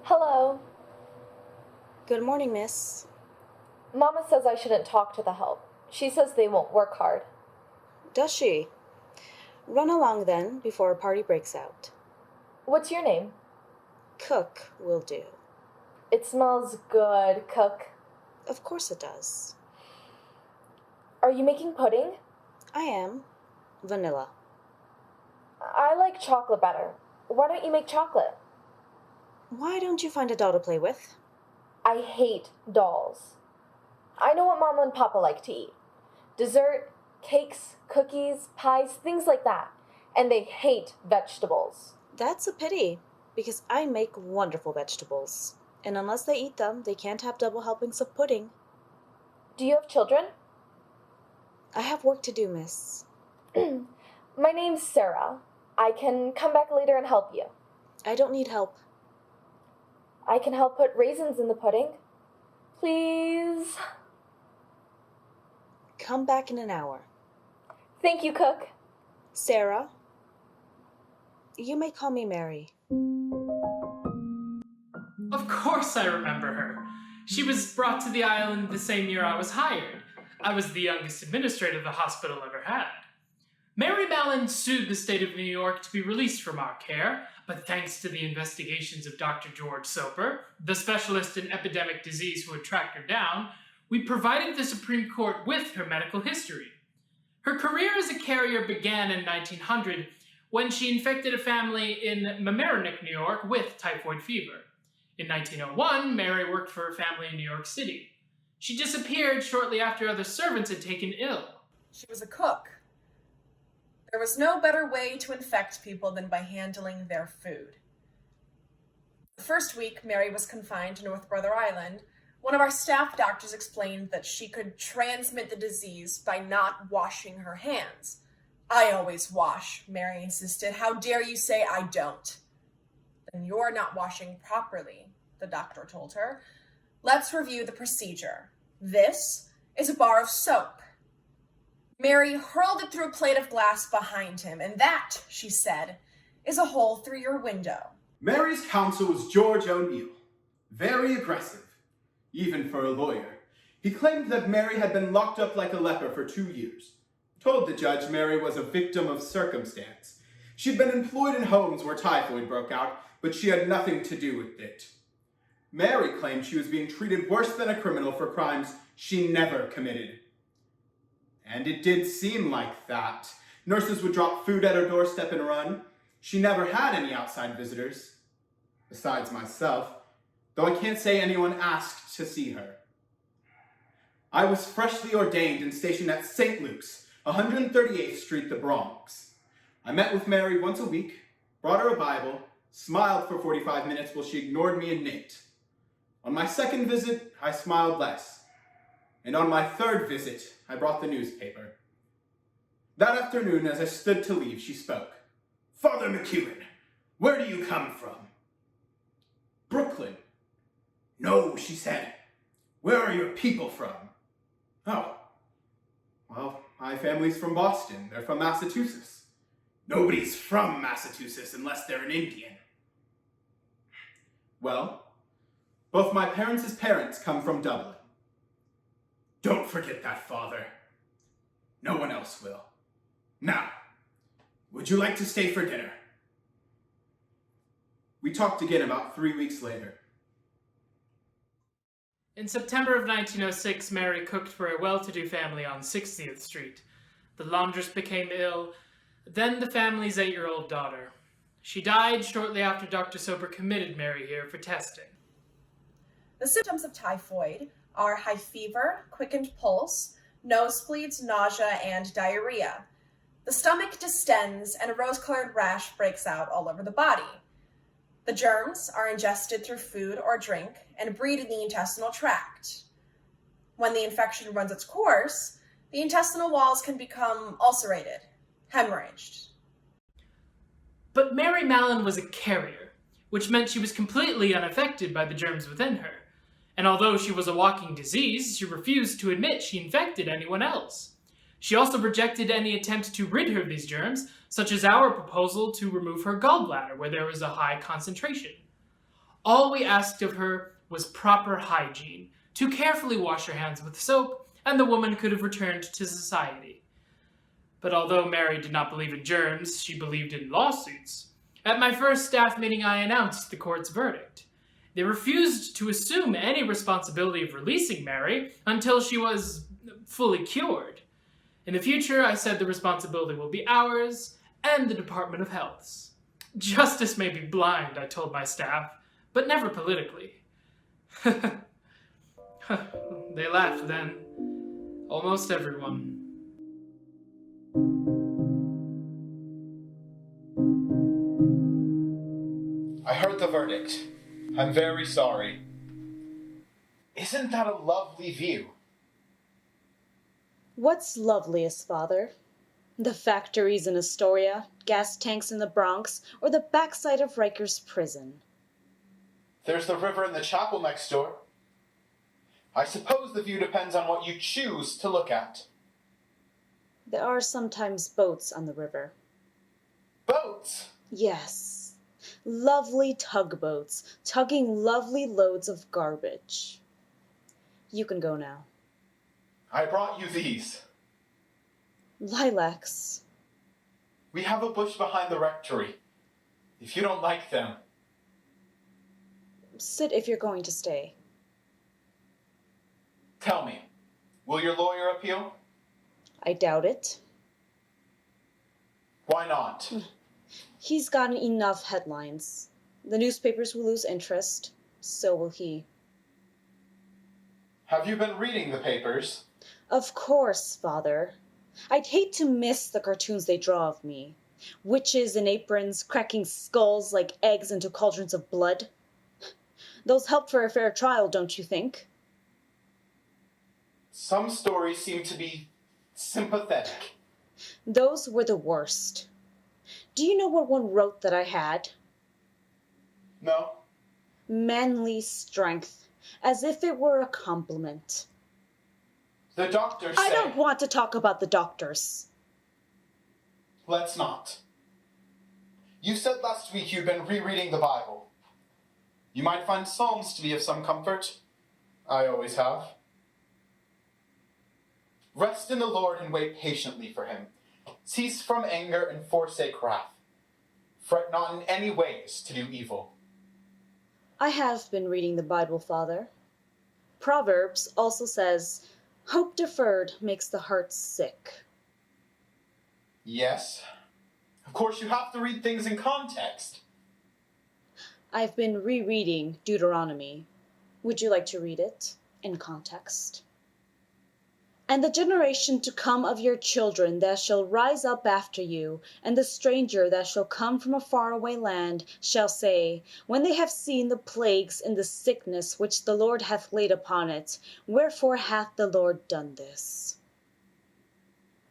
Hello. Good morning, miss. Mama says I shouldn't talk to the help. She says they won't work hard. Does she? Run along then, before a party breaks out. What's your name? Cook will do. It smells good, Cook. Of course it does. Are you making pudding? I am. Vanilla. I like chocolate better. Why don't you make chocolate? Why don't you find a doll to play with? I hate dolls. I know what Mama and Papa like to eat. Dessert, cakes, cookies, pies, things like that. And they hate vegetables. That's a pity, because I make wonderful vegetables. And unless they eat them, they can't have double helpings of pudding. Do you have children? I have work to do, miss. My name's Sarah. I can come back later and help you. I don't need help. I can help put raisins in the pudding. Please? Come back in an hour. Thank you, Cook. Sarah? You may call me Mary. Of course I remember her. She was brought to the island the same year I was hired. I was the youngest administrator the hospital ever had. Mary Mallon sued the state of New York to be released from our care, but thanks to the investigations of Dr. George Soper, the specialist in epidemic disease who had tracked her down, we provided the Supreme Court with her medical history. Her career as a carrier began in 1900 when she infected a family in Mamaroneck, New York with typhoid fever. In 1901, Mary worked for a family in New York City. She disappeared shortly after other servants had taken ill. She was a cook. There was no better way to infect people than by handling their food. The first week Mary was confined to North Brother Island, one of our staff doctors explained that she could transmit the disease by not washing her hands. I always wash, Mary insisted. How dare you say I don't? Then you're not washing properly, the doctor told her. Let's review the procedure. This is a bar of soap. Mary hurled it through a plate of glass behind him, and that, she said, is a hole through your window. Mary's counsel was George O'Neill. Very aggressive, even for a lawyer. He claimed that Mary had been locked up like a leper for 2 years. Told the judge Mary was a victim of circumstance. She'd been employed in homes where typhoid broke out, but she had nothing to do with it. Mary claimed she was being treated worse than a criminal for crimes she never committed. And it did seem like that. Nurses would drop food at her doorstep and run. She never had any outside visitors, besides myself, though I can't say anyone asked to see her. I was freshly ordained and stationed at St. Luke's, 138th Street, the Bronx. I met with Mary once a week, brought her a Bible, smiled for 45 minutes while she ignored me and knit. On my second visit, I smiled less. And on my third visit, I brought the newspaper. That afternoon, as I stood to leave, she spoke. Father McKuen, where do you come from? Brooklyn. No, she said. Where are your people from? Oh, well, my family's from Boston. They're from Massachusetts. Nobody's from Massachusetts unless they're an Indian. Well, both my parents' parents come from Dublin. Don't forget that, Father. No one else will. Now, would you like to stay for dinner? We talked again about 3 weeks later. In September of 1906, Mary cooked for a well-to-do family on 60th Street. The laundress became ill, then the family's 8-year-old daughter. She died shortly after Dr. Soper committed Mary here for testing. The symptoms of typhoid are high fever, quickened pulse, nosebleeds, nausea, and diarrhea. The stomach distends and a rose-colored rash breaks out all over the body. The germs are ingested through food or drink and breed in the intestinal tract. When the infection runs its course, the intestinal walls can become ulcerated, hemorrhaged. But Mary Mallon was a carrier, which meant she was completely unaffected by the germs within her. And although she was a walking disease, she refused to admit she infected anyone else. She also rejected any attempt to rid her of these germs, such as our proposal to remove her gallbladder where there was a high concentration. All we asked of her was proper hygiene, to carefully wash her hands with soap, and the woman could have returned to society. But although Mary did not believe in germs, she believed in lawsuits. At my first staff meeting, I announced the court's verdict. They refused to assume any responsibility of releasing Mary until she was fully cured. In the future, I said the responsibility will be ours and the Department of Health's. Justice may be blind, I told my staff, but never politically. They laughed then. Almost everyone. I heard the verdict. I'm very sorry. Isn't that a lovely view? What's loveliest, Father? The factories in Astoria, gas tanks in the Bronx, or the backside of Rikers Prison? There's the river and the chapel next door. I suppose the view depends on what you choose to look at. There are sometimes boats on the river. Boats? Yes. Lovely tugboats, tugging lovely loads of garbage. You can go now. I brought you these. Lilacs. We have a bush behind the rectory. If you don't like them. Sit if you're going to stay. Tell me, will your lawyer appeal? I doubt it. Why not? He's gotten enough headlines. The newspapers will lose interest. So will he. Have you been reading the papers? Of course, Father. I'd hate to miss the cartoons they draw of me. Witches in aprons cracking skulls like eggs into cauldrons of blood. Those help for a fair trial, don't you think? Some stories seem to be sympathetic. Those were the worst. Do you know what one wrote that I had? No? Manly strength, as if it were a compliment. The doctors say... I don't want to talk about the doctors. Let's not. You said last week you'd been rereading the Bible. You might find Psalms to be of some comfort. I always have. Rest in the Lord and wait patiently for him. Cease from anger and forsake wrath. Fret not in any ways to do evil. I have been reading the Bible, Father. Proverbs also says, hope deferred makes the heart sick. Yes. Of course you have to read things in context. I've been rereading Deuteronomy. Would you like to read it in context? And the generation to come of your children that shall rise up after you, and the stranger that shall come from a faraway land, shall say, when they have seen the plagues and the sickness which the Lord hath laid upon it, wherefore hath the Lord done this?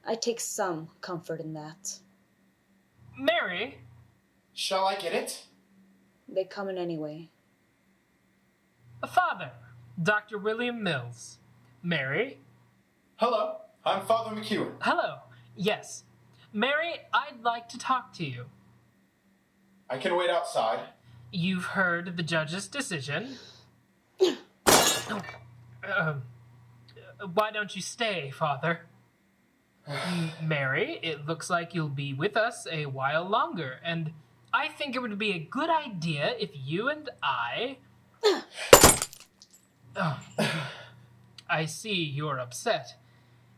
I take some comfort in that. Mary? Shall I get it? They come in any way. Father, Dr. William Mills. Mary? Hello, I'm Father McKuen. Hello. Yes. Mary, I'd like to talk to you. I can wait outside. You've heard the judge's decision. Why don't you stay, Father? Mary, it looks like you'll be with us a while longer, and I think it would be a good idea if you and I... I see you're upset.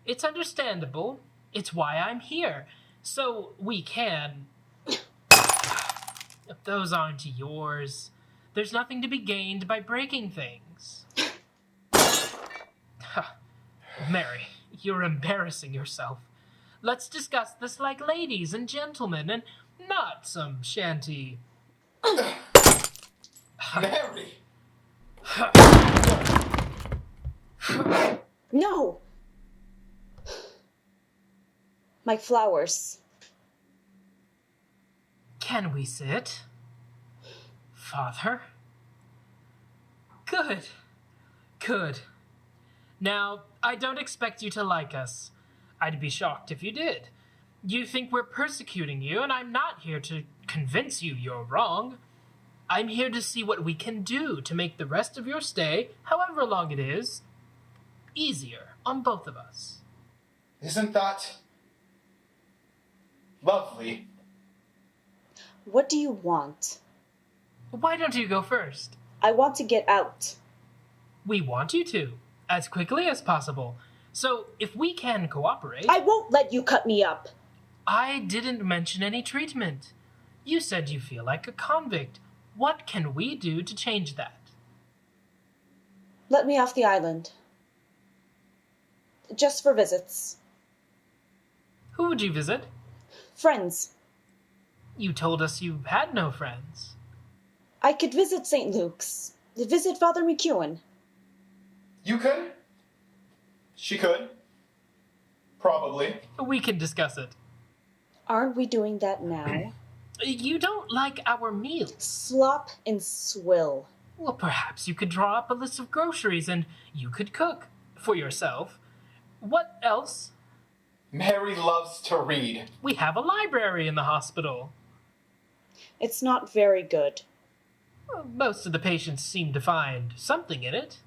It's understandable. It's why I'm here. So we can... If those aren't yours, there's nothing to be gained by breaking things. Mary, you're embarrassing yourself. Let's discuss this like ladies and gentlemen, and not some shanty... Mary! No! My flowers. Can we sit? Father? Good. Good. Now, I don't expect you to like us. I'd be shocked if you did. You think we're persecuting you, and I'm not here to convince you you're wrong. I'm here to see what we can do to make the rest of your stay, however long it is, easier on both of us. Isn't that lovely? What do you want? Why don't you go first? I want to get out. We want you to, as quickly as possible. So, if we can cooperate... I won't let you cut me up. I didn't mention any treatment. You said you feel like a convict. What can we do to change that? Let me off the island. Just for visits. Who would you visit? Friends. You told us you had no friends. I could visit St. Luke's. Visit Father McKuen. You could? She could. Probably. We can discuss it. Aren't we doing that now? You don't like our meals. Slop and swill. Well, perhaps you could draw up a list of groceries and you could cook for yourself. What else? Mary loves to read. We have a library in the hospital. It's not very good. Well, most of the patients seem to find something in it.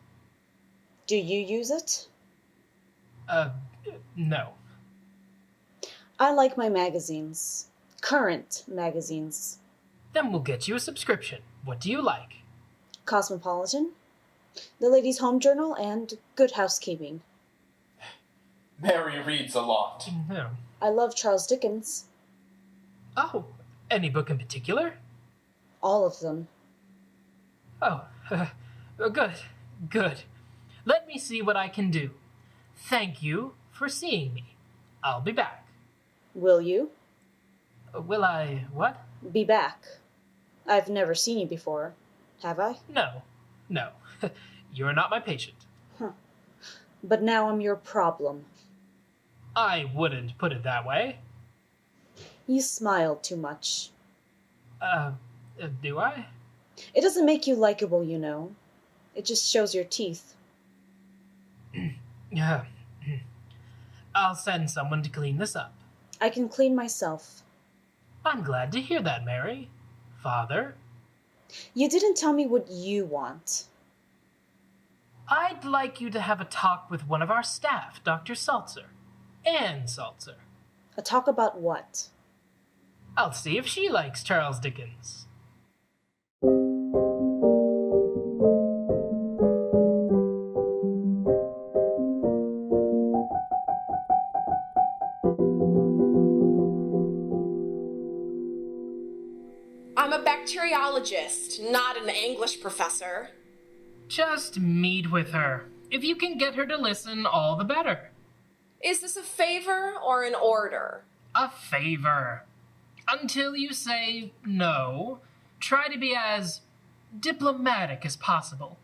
Do you use it? No. I like my magazines. Current magazines. Then we'll get you a subscription. What do you like? Cosmopolitan, The Ladies' Home Journal, and Good Housekeeping. Mary reads a lot. No. I love Charles Dickens. Oh, any book in particular? All of them. Oh, good. Let me see what I can do. Thank you for seeing me. I'll be back. Will you? Will I what? Be back. I've never seen you before, have I? No. You're not my patient. But now I'm your problem. I wouldn't put it that way. You smiled too much. Do I? It doesn't make you likable, you know. It just shows your teeth. Yeah. I'll send someone to clean this up. I can clean myself. I'm glad to hear that, Mary. Father? You didn't tell me what you want. I'd like you to have a talk with one of our staff, Dr. Saltzer. Anne Saltzer. A talk about what? I'll see if she likes Charles Dickens. I'm a bacteriologist, not an English professor. Just meet with her. If you can get her to listen, all the better. Is this a favor or an order? A favor. Until you say no, try to be as diplomatic as possible.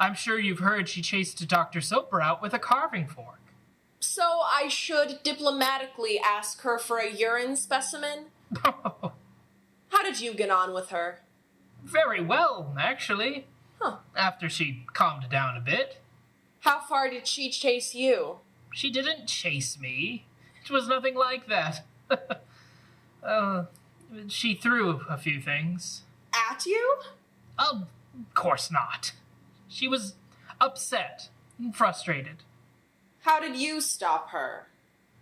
I'm sure you've heard she chased Dr. Soper out with a carving fork. So I should diplomatically ask her for a urine specimen? How did you get on with her? Very well, actually. Huh. After she calmed down a bit. How far did she chase you? She didn't chase me. It was nothing like that. She threw a few things. At you? Of course not. She was upset and frustrated. How did you stop her?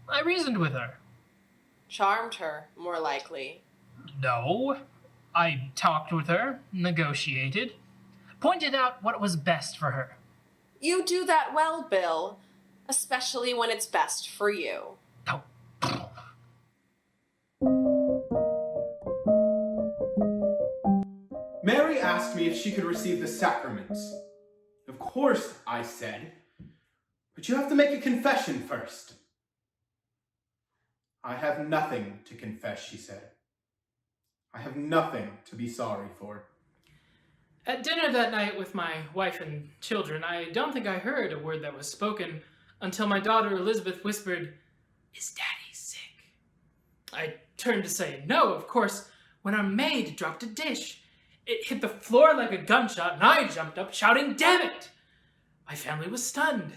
I reasoned with her. Charmed her, more likely. No. I talked with her, negotiated, pointed out what was best for her. You do that well, Bill. Especially when it's best for you. Oh. Mary asked me if she could receive the sacraments. Of course, I said. But you have to make a confession first. I have nothing to confess, she said. I have nothing to be sorry for. At dinner that night with my wife and children, I don't think I heard a word that was spoken until my daughter Elizabeth whispered, "Is Daddy sick?" I turned to say no, of course, when our maid dropped a dish. It hit the floor like a gunshot, and I jumped up shouting, "Damn it!" My family was stunned.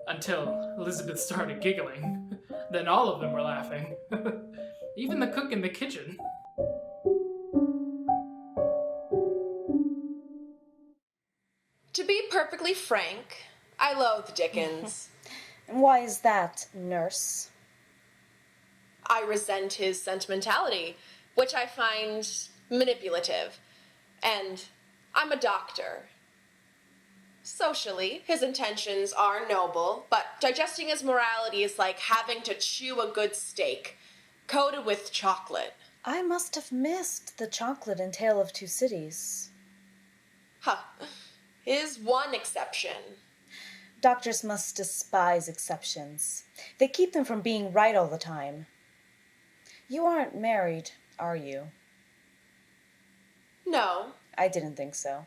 Until Elizabeth started giggling. Then all of them were laughing. Even the cook in the kitchen. To be perfectly frank, I loathe Dickens. And why is that, nurse? I resent his sentimentality, which I find manipulative. And I'm a doctor. Socially, his intentions are noble, but digesting his morality is like having to chew a good steak, coated with chocolate. I must have missed the chocolate in Tale of Two Cities. Huh. Is one exception. Doctors must despise exceptions. They keep them from being right all the time. You aren't married, are you? No. I didn't think so.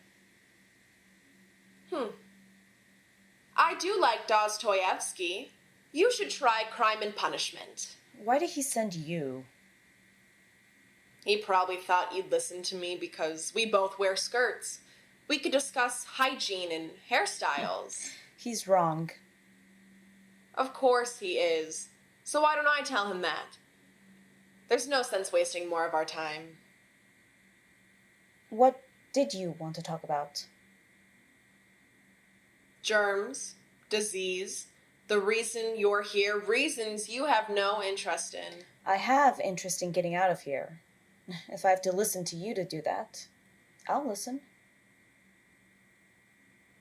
I do like Dostoevsky. You should try Crime and Punishment. Why did he send you? He probably thought you'd listen to me because we both wear skirts. We could discuss hygiene and hairstyles. He's wrong. Of course he is. So why don't I tell him that? There's no sense wasting more of our time. What did you want to talk about? Germs, disease, the reason you're here, reasons you have no interest in. I have interest in getting out of here. If I have to listen to you to do that, I'll listen.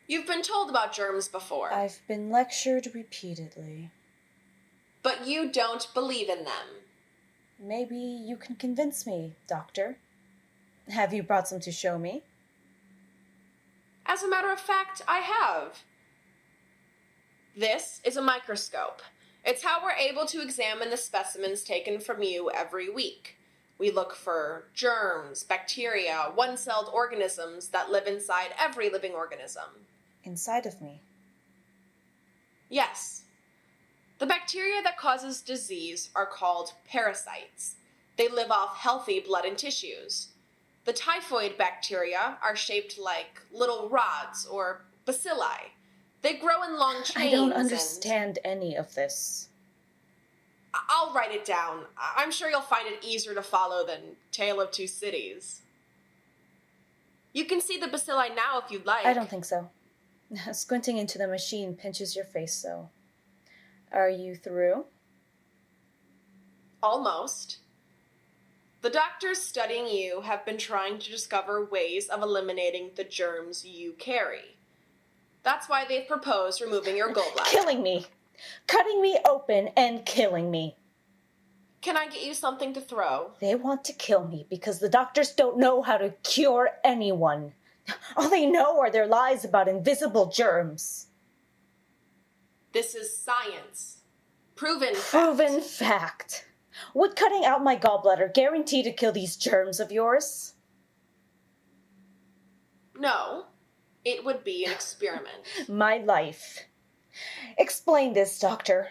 You've been told about germs before. I've been lectured repeatedly. But you don't believe in them. Maybe you can convince me, Doctor. Have you brought some to show me? As a matter of fact, I have. This is a microscope. It's how we're able to examine the specimens taken from you every week. We look for germs, bacteria, one-celled organisms that live inside every living organism. Inside of me? Yes. The bacteria that causes disease are called parasites. They live off healthy blood and tissues. The typhoid bacteria are shaped like little rods or bacilli. They grow in long chains. I don't understand any of this. I'll write it down. I'm sure you'll find it easier to follow than Tale of Two Cities. You can see the bacilli now if you'd like. I don't think so. Squinting into the machine pinches your face so. Are you through? Almost. The doctors studying you have been trying to discover ways of eliminating the germs you carry. That's why they've proposed removing your gallbladder. Killing me! Cutting me open and killing me. Can I get you something to throw? They want to kill me because the doctors don't know how to cure anyone. All they know are their lies about invisible germs. This is science. Proven fact. Proven fact. Would cutting out my gallbladder guarantee to kill these germs of yours? No, it would be an experiment. My life. Explain this, doctor.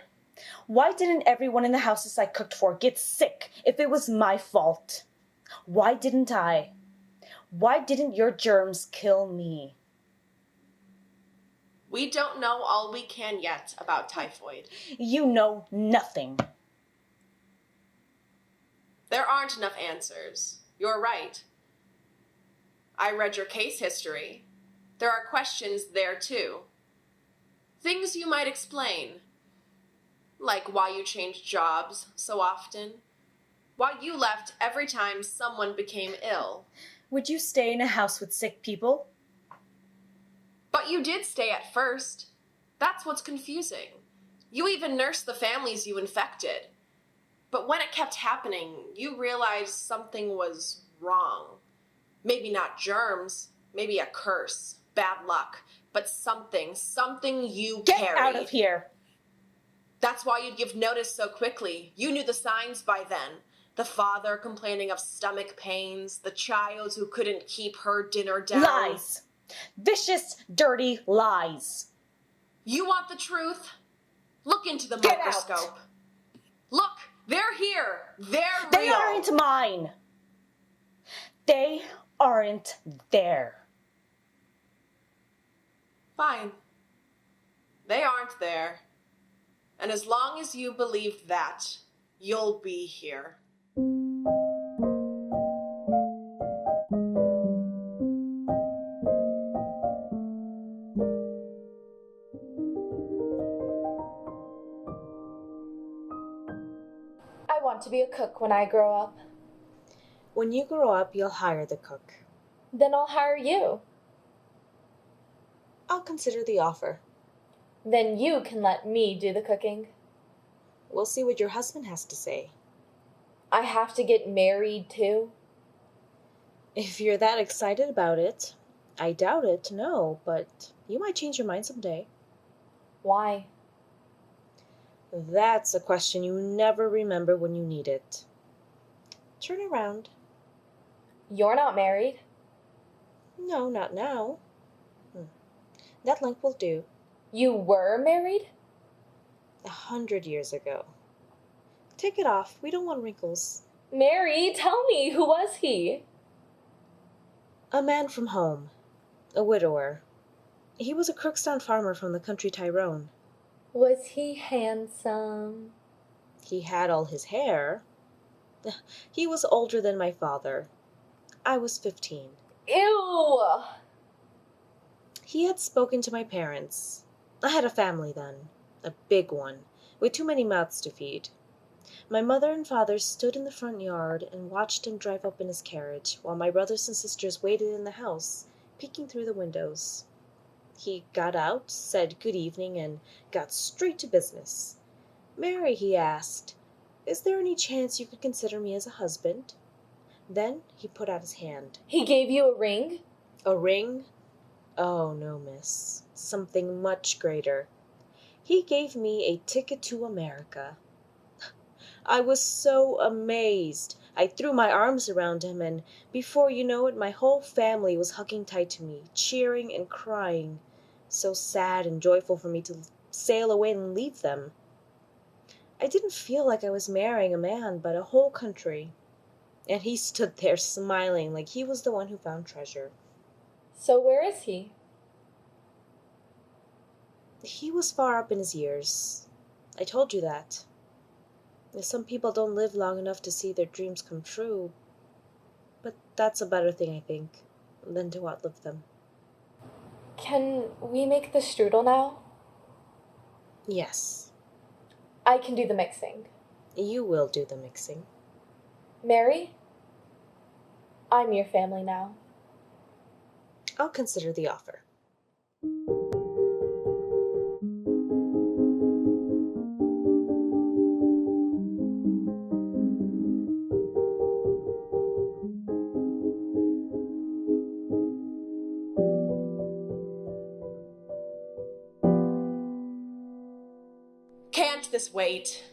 Why didn't everyone in the houses I cooked for get sick if it was my fault? Why didn't I? Why didn't your germs kill me? We don't know all we can yet about typhoid. You know nothing. There aren't enough answers. You're right. I read your case history. There are questions there too. Things you might explain. Like why you changed jobs so often. Why you left every time someone became ill. Would you stay in a house with sick people? But you did stay at first. That's what's confusing. You even nursed the families you infected. But when it kept happening, you realized something was wrong. Maybe not germs, maybe a curse, bad luck, but something you Get carried. out of here! That's why you'd give notice so quickly. You knew the signs by then. The father complaining of stomach pains, the child who couldn't keep her dinner down. Lies! Vicious, dirty lies! You want the truth? Look into the Get microscope. out. Look, they're here. They're They real. aren't mine! They aren't there. Fine. They aren't there. And as long as you believe that, you'll be here. I want to be a cook when I grow up. When you grow up, you'll hire the cook. Then I'll hire you. I'll consider the offer. Then you can let me do the cooking. We'll see what your husband has to say. I have to get married too. If you're that excited about it, I doubt it, no, but you might change your mind someday. Why? That's a question you never remember when you need it. Turn around. You're not married. No, not now. That length will do. You were married? 100 years ago. Take it off. We don't want wrinkles. Mary, tell me, who was he? A man from home. A widower. He was a Crookstown farmer from the country Tyrone. Was he handsome? He had all his hair. He was older than my father. I was 15. Ew! He had spoken to my parents. I had a family then. A big one, with too many mouths to feed. My mother and father stood in the front yard and watched him drive up in his carriage, while my brothers and sisters waited in the house, peeking through the windows. He got out, said good evening, and got straight to business. "Mary," he asked, "is there any chance you could consider me as a husband?" Then he put out his hand. He gave you a ring? A ring? Oh, no, miss. Something much greater. He gave me a ticket to America. I was so amazed. I threw my arms around him, and before you know it, my whole family was hugging tight to me, cheering and crying. So sad and joyful for me to sail away and leave them. I didn't feel like I was marrying a man, but a whole country. And he stood there smiling like he was the one who found treasure. So where is he? He was far up in his years. I told you that. Some people don't live long enough to see their dreams come true. But that's a better thing, I think, than to outlive them. Can we make the strudel now? Yes. I can do the mixing. You will do the mixing. Mary? I'm your family now. I'll consider the offer. Can't this wait?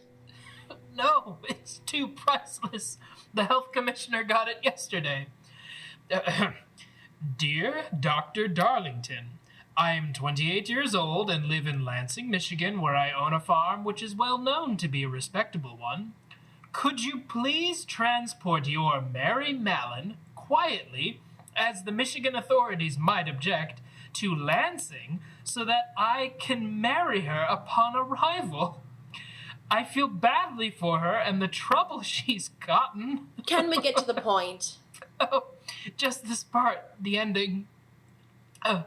No, it's too priceless. The health commissioner got it yesterday. Dear Dr. Darlington, I am 28 years old and live in Lansing, Michigan, where I own a farm which is well known to be a respectable one. Could you please transport your Mary Mallon quietly, as the Michigan authorities might object, to Lansing so that I can marry her upon arrival? I feel badly for her and the trouble she's gotten. Can we get to the point? Oh, just this part, the ending. I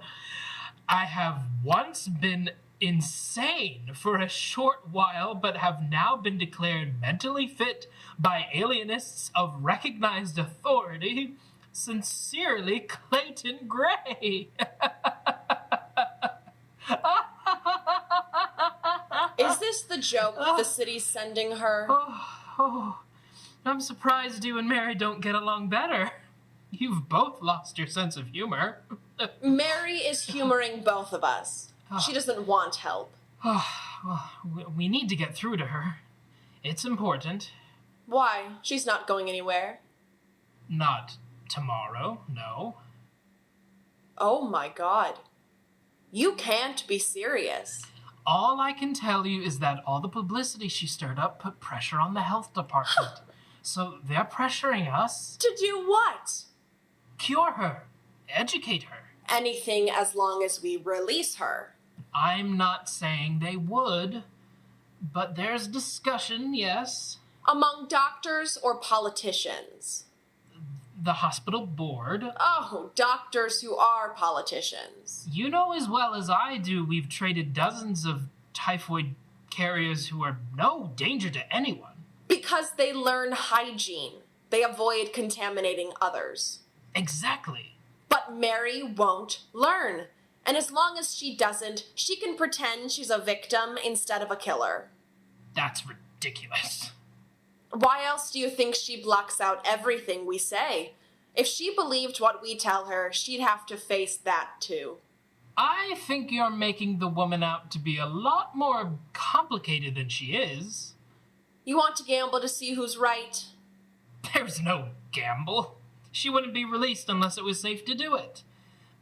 have once been insane for a short while, but have now been declared mentally fit by alienists of recognized authority. Sincerely, Clayton Gray. Is this the joke the city's sending her? I'm surprised you and Mary don't get along better. You've both lost your sense of humor. Mary is humoring both of us. She doesn't want help. Well, we need to get through to her. It's important. Why? She's not going anywhere. Not tomorrow, no. Oh my God. You can't be serious. All I can tell you is that all the publicity she stirred up put pressure on the health department. So they're pressuring us. To do what? Cure her. Educate her. Anything as long as we release her. I'm not saying they would, but there's discussion, yes. Among doctors or politicians? The hospital board. Oh, doctors who are politicians. You know as well as I do we've traded dozens of typhoid carriers who are no danger to anyone. Because they learn hygiene. They avoid contaminating others. Exactly. But Mary won't learn. And as long as she doesn't, she can pretend she's a victim instead of a killer. That's ridiculous. Why else do you think she blocks out everything we say? If she believed what we tell her, she'd have to face that too. I think you're making the woman out to be a lot more complicated than she is. You want to gamble to see who's right? There's no gamble. She wouldn't be released unless it was safe to do it.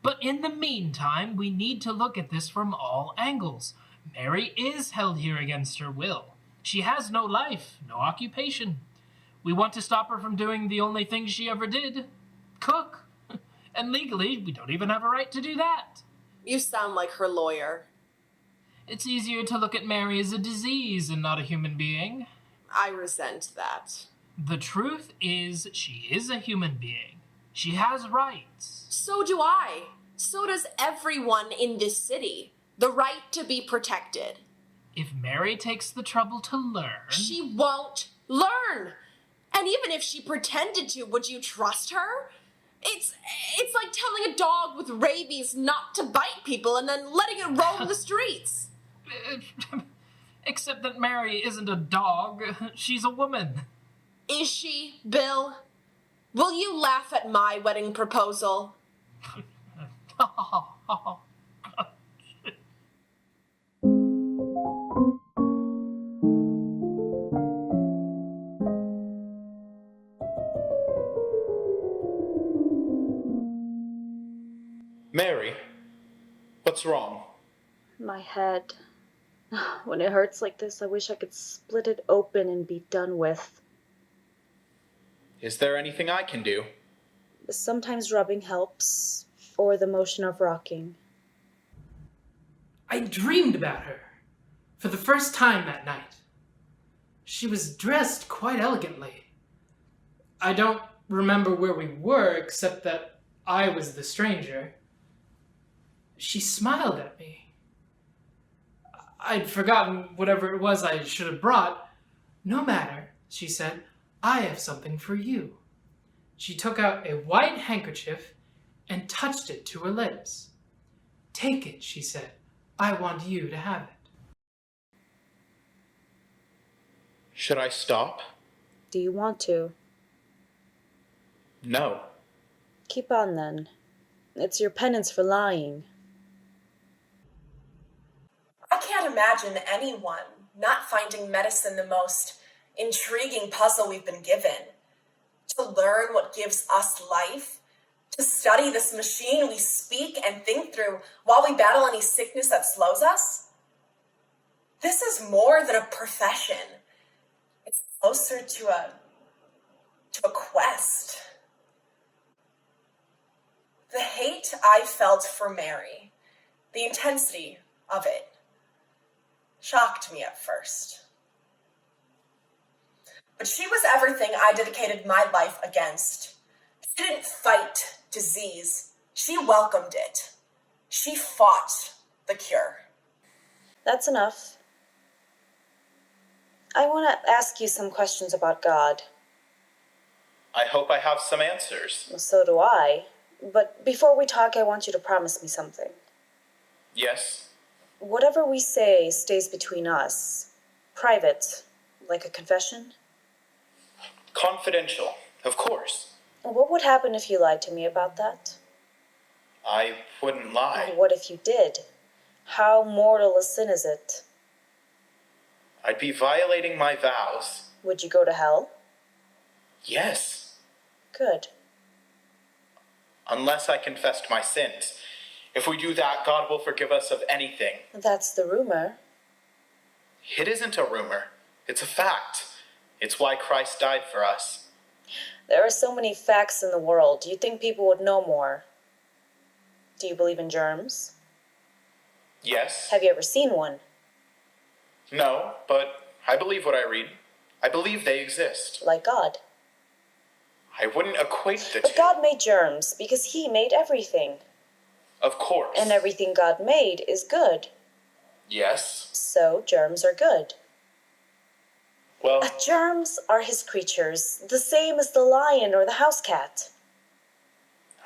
But in the meantime, we need to look at this from all angles. Mary is held here against her will. She has no life, no occupation. We want to stop her from doing the only thing she ever did, cook. And legally, we don't even have a right to do that. You sound like her lawyer. It's easier to look at Mary as a disease and not a human being. I resent that. The truth is, she is a human being. She has rights. So do I. So does everyone in this city. The right to be protected. If Mary takes the trouble to learn... She won't learn! And even if she pretended to, would you trust her? It's like telling a dog with rabies not to bite people and then letting it roam the streets. Except that Mary isn't a dog. She's a woman. Is she, Bill? Will you laugh at my wedding proposal? Mary, what's wrong? My head. When it hurts like this, I wish I could split it open and be done with. Is there anything I can do? Sometimes rubbing helps, or the motion of rocking. I dreamed about her for the first time that night. She was dressed quite elegantly. I don't remember where we were except that I was the stranger. She smiled at me. I'd forgotten whatever it was I should have brought. No matter, she said, I have something for you. She took out a white handkerchief and touched it to her lips. Take it, she said. I want you to have it. Should I stop? Do you want to? No. Keep on then. It's your penance for lying. I can't imagine anyone not finding medicine the most intriguing puzzle we've been given. To learn what gives us life, to study this machine we speak and think through while we battle any sickness that slows us. This is more than a profession. It's closer to a quest. The hate I felt for Mary, the intensity of it, shocked me at first. But she was everything I dedicated my life against. She didn't fight disease. She welcomed it. She fought the cure. That's enough. I want to ask you some questions about God. I hope I have some answers. So do I. But before we talk, I want you to promise me something. Yes? Whatever we say stays between us. Private, like a confession. Confidential, of course. What would happen if you lied to me about that? I wouldn't lie. What if you did? How mortal a sin is it? I'd be violating my vows. Would you go to hell? Yes. Good. Unless I confessed my sins. If we do that, God will forgive us of anything. That's the rumor. It isn't a rumor. It's a fact. It's why Christ died for us. There are so many facts in the world. Do you think people would know more? Do you believe in germs? Yes. Have you ever seen one? No, but I believe what I read. I believe they exist. Like God. I wouldn't equate the But two. God made germs because he made everything. Of course. And everything God made is good. Yes. So germs are good. Well, Germs are his creatures, the same as the lion or the house cat.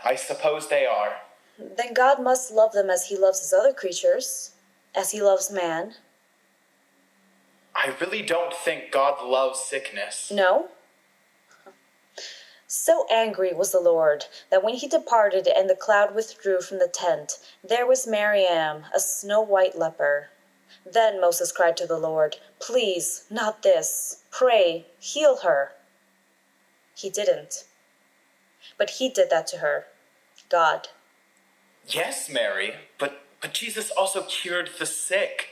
I suppose they are. Then God must love them as he loves his other creatures, as he loves man. I really don't think God loves sickness. No? So angry was the Lord that when he departed and the cloud withdrew from the tent, there was Miriam, a snow-white leper. Then Moses cried to the Lord, "Please, not this. Pray, heal her." He didn't. But he did that to her. God. Yes, Mary, but Jesus also cured the sick.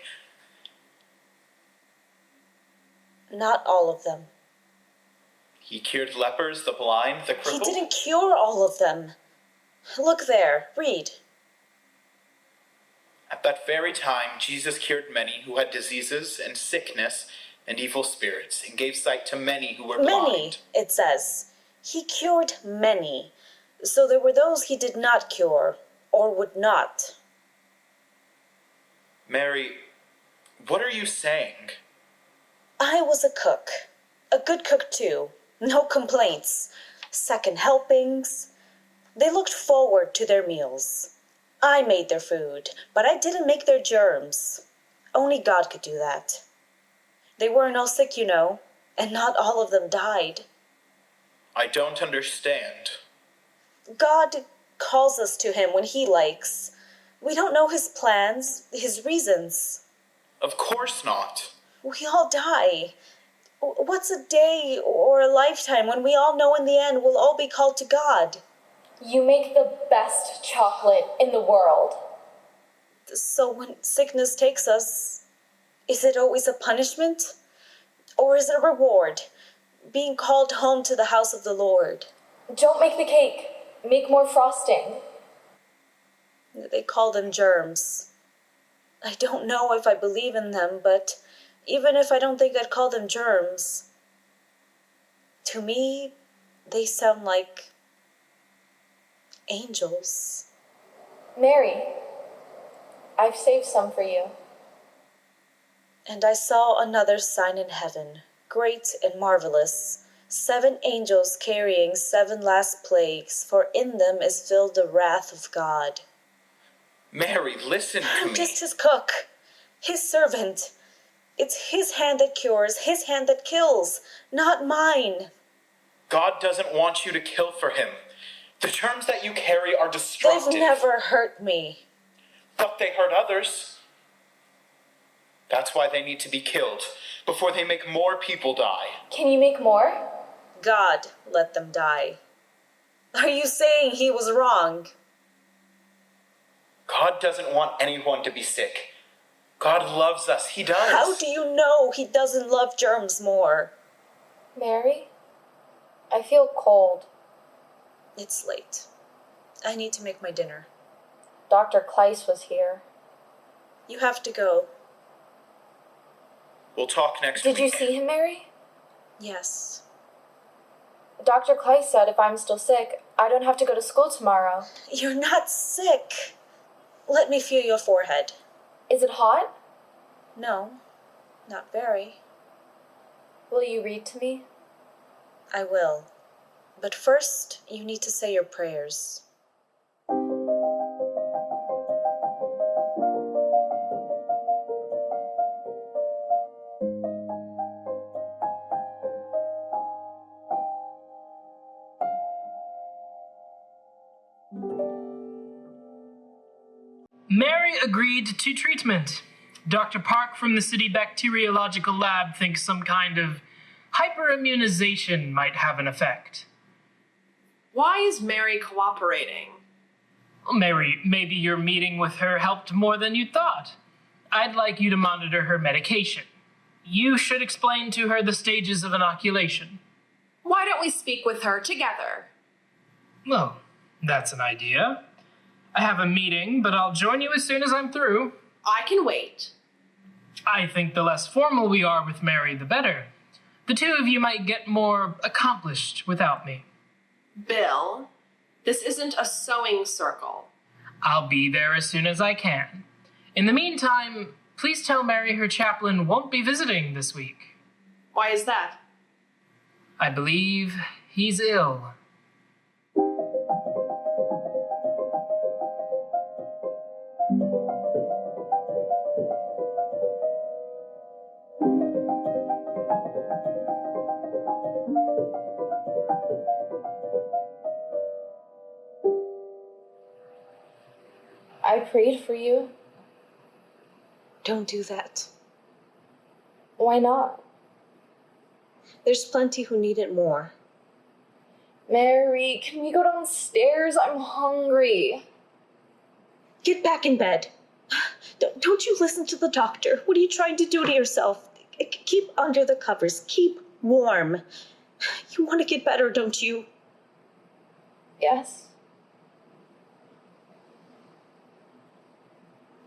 Not all of them. He cured lepers, the blind, the He crippled. didn't cure all of them. Look there, read. At that very time, Jesus cured many who had diseases and sickness and evil spirits, and gave sight to many who were Many, blind. it says. He cured many. So there were those he did not cure, or would not. Mary, what are you saying? I was a cook. A good cook, too. No complaints. Second helpings. They looked forward to their meals. I made their food, but I didn't make their germs. Only God could do that. They weren't all sick, you know, and not all of them died. I don't understand. God calls us to him when he likes. We don't know his plans, his reasons. Of course not. We all die. What's a day or a lifetime when we all know in the end we'll all be called to God? You make the best chocolate in the world. So when sickness takes us, is it always a punishment? Or is it a reward? Being called home to the house of the Lord. Don't make the cake. Make more frosting. They call them germs. I don't know if I believe in them, but even if I don't think I'd call them germs, to me, they sound like angels. Mary, I've saved some for you. And I saw another sign in heaven, great and marvelous, 7 angels carrying 7 last plagues, for in them is filled the wrath of God. Mary, listen to I'm me. just his cook, his servant. It's his hand that cures, his hand that kills, not mine. God doesn't want you to kill for him. The germs that you carry are destructive. They've never hurt me. But they hurt others. That's why they need to be killed, before they make more people die. Can you make more? God let them die. Are you saying he was wrong? God doesn't want anyone to be sick. God loves us. He does. How do you know he doesn't love germs more? Mary, I feel cold. It's late. I need to make my dinner. Dr. Kleiss was here. You have to go. We'll talk next week. Did you see him, Mary? Yes. Dr. Kleiss said if I'm still sick, I don't have to go to school tomorrow. You're not sick. Let me feel your forehead. Is it hot? No, not very. Will you read to me? I will. But first, you need to say your prayers. Mary agreed to treatment. Dr. Park from the city bacteriological lab thinks some kind of hyperimmunization might have an effect. Why is Mary cooperating? Well, Mary, maybe your meeting with her helped more than you thought. I'd like you to monitor her medication. You should explain to her the stages of inoculation. Why don't we speak with her together? Well, that's an idea. I have a meeting, but I'll join you as soon as I'm through. I can wait. I think the less formal we are with Mary, the better. The two of you might get more accomplished without me. Bill, this isn't a sewing circle. I'll be there as soon as I can. In the meantime, please tell Mary her chaplain won't be visiting this week. Why is that? I believe he's ill. I prayed for you. Don't do that. Why not? There's plenty who need it more. Mary, can we go downstairs? I'm hungry. Get back in bed. Don't you listen to the doctor. What are you trying to do to yourself? Keep under the covers. Keep warm. You want to get better, don't you? Yes.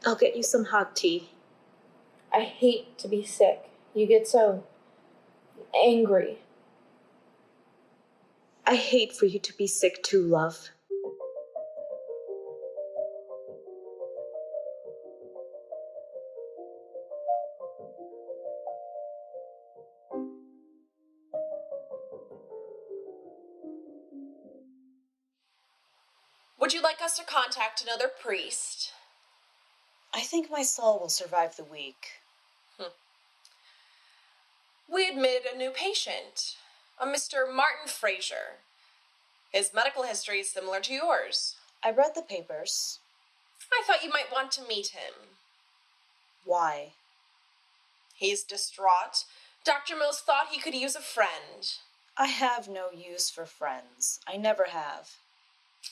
I'll get you some hot tea. I hate to be sick. You get so angry. I hate for you to be sick too, love. Would you like us to contact another priest? I think my soul will survive the week. We admitted a new patient, a Mr. Martin Fraser. His medical history is similar to yours. I read the papers. I thought you might want to meet him. Why? He's distraught. Dr. Mills thought he could use a friend. I have no use for friends. I never have.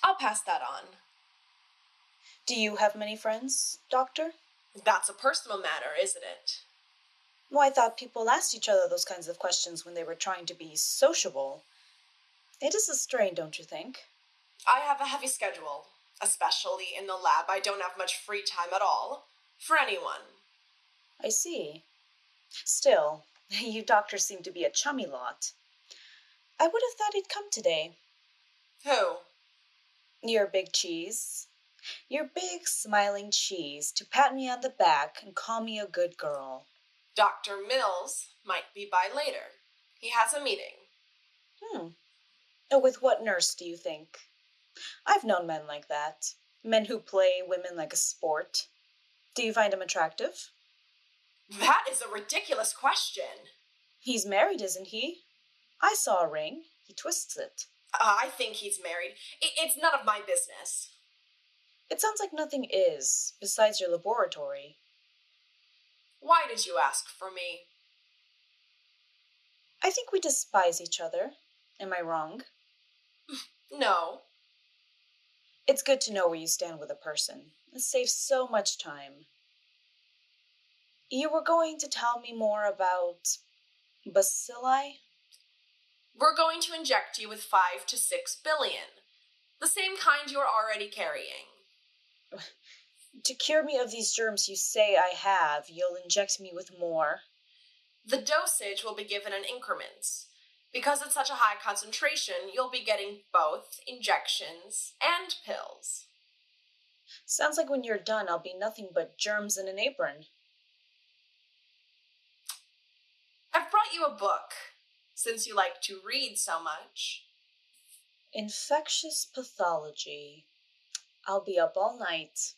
I'll pass that on. Do you have many friends, Doctor? That's a personal matter, isn't it? Well, I thought people asked each other those kinds of questions when they were trying to be sociable. It is a strain, don't you think? I have a heavy schedule, especially in the lab. I don't have much free time at all, for anyone. I see. Still, you doctors seem to be a chummy lot. I would have thought he'd come today. Who? Your big cheese. Your big smiling cheese to pat me on the back and call me a good girl. Dr. Mills might be by later. He has a meeting. Oh, with what nurse do you think? I've known men like that. Men who play women like a sport. Do you find him attractive? That is a ridiculous question. He's married, isn't he? I saw a ring. He twists it. I think he's married. It's none of my business. It sounds like nothing is, besides your laboratory. Why did you ask for me? I think we despise each other. Am I wrong? No. It's good to know where you stand with a person. It saves so much time. You were going to tell me more about bacilli? We're going to inject you with 5 to 6 billion. The same kind you're already carrying. To cure me of these germs you say I have, you'll inject me with more. The dosage will be given in increments. Because it's such a high concentration, you'll be getting both injections and pills. Sounds like when you're done, I'll be nothing but germs in an apron. I've brought you a book, since you like to read so much. Infectious pathology. I'll be up all night.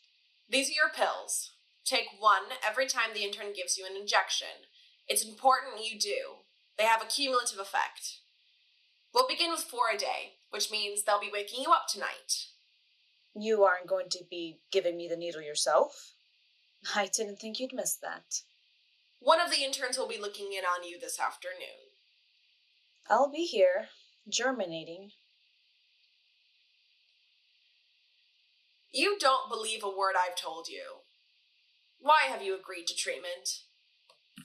These are your pills. Take one every time the intern gives you an injection. It's important you do. They have a cumulative effect. We'll begin with 4 a day, which means they'll be waking you up tonight. You aren't going to be giving me the needle yourself? I didn't think you'd miss that. One of the interns will be looking in on you this afternoon. I'll be here, germinating. You don't believe a word I've told you. Why have you agreed to treatment?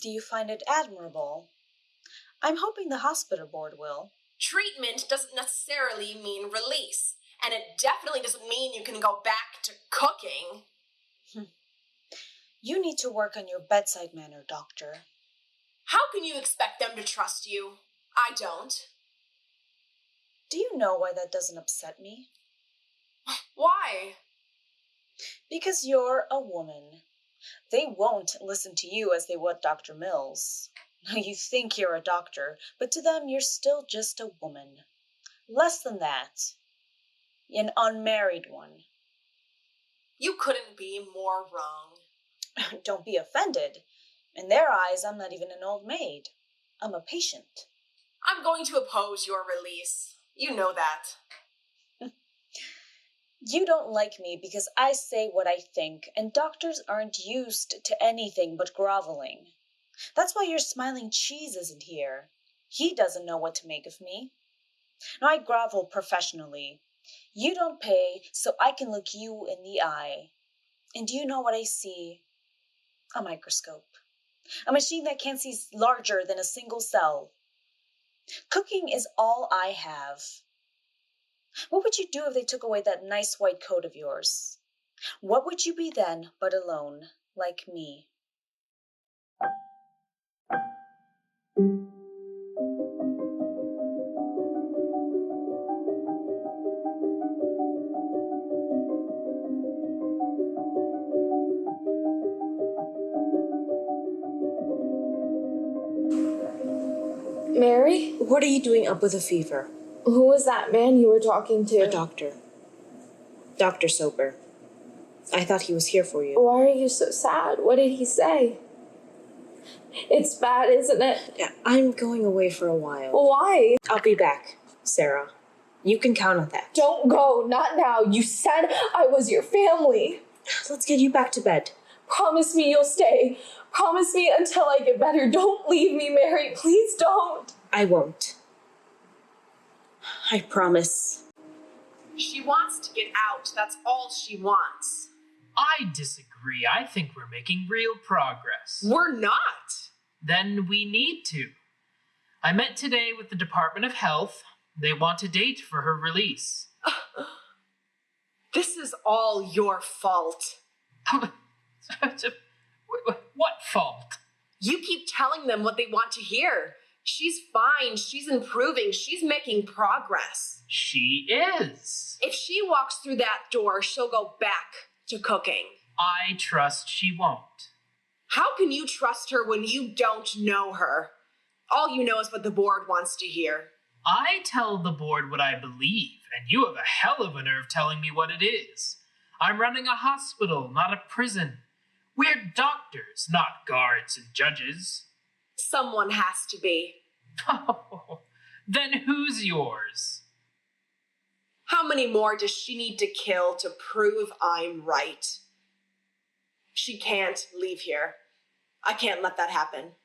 Do you find it admirable? I'm hoping the hospital board will. Treatment doesn't necessarily mean release, and it definitely doesn't mean you can go back to cooking. You need to work on your bedside manner, doctor. How can you expect them to trust you? I don't. Do you know why that doesn't upset me? Why? Because you're a woman. They won't listen to you as they would Dr. Mills. You think you're a doctor, but to them you're still just a woman. Less than that. An unmarried one. You couldn't be more wrong. Don't be offended. In their eyes, I'm not even an old maid. I'm a patient. I'm going to oppose your release. You know that. You don't like me because I say what I think, and doctors aren't used to anything but groveling. That's why your smiling cheese isn't here. He doesn't know what to make of me. Now, I grovel professionally. You don't pay, so I can look you in the eye. And do you know what I see? A microscope. A machine that can't see larger than a single cell. Cooking is all I have. What would you do if they took away that nice white coat of yours? What would you be then but alone, like me? Mary? What are you doing up with a fever? Who was that man you were talking to? A doctor. Dr. Sober. I thought he was here for you. Why are you so sad? What did he say? It's bad, isn't it? Yeah, I'm going away for a while. Why? I'll be back, Sarah. You can count on that. Don't go, not now. You said I was your family. Let's get you back to bed. Promise me you'll stay. Promise me until I get better. Don't leave me, Mary. Please don't. I won't. I promise. She wants to get out. That's all she wants. I disagree. I think we're making real progress. We're not. Then we need to. I met today with the Department of Health. They want a date for her release. This is all your fault. What fault? You keep telling them what they want to hear. She's fine. She's improving. She's making progress. She is. If she walks through that door, she'll go back to cooking. I trust she won't. How can you trust her when you don't know her? All you know is what the board wants to hear. I tell the board what I believe, and you have a hell of a nerve telling me what it is. I'm running a hospital, not a prison. We're doctors, not guards and judges. Someone has to be. Oh, then who's yours? How many more does she need to kill to prove I'm right? She can't leave here. I can't let that happen.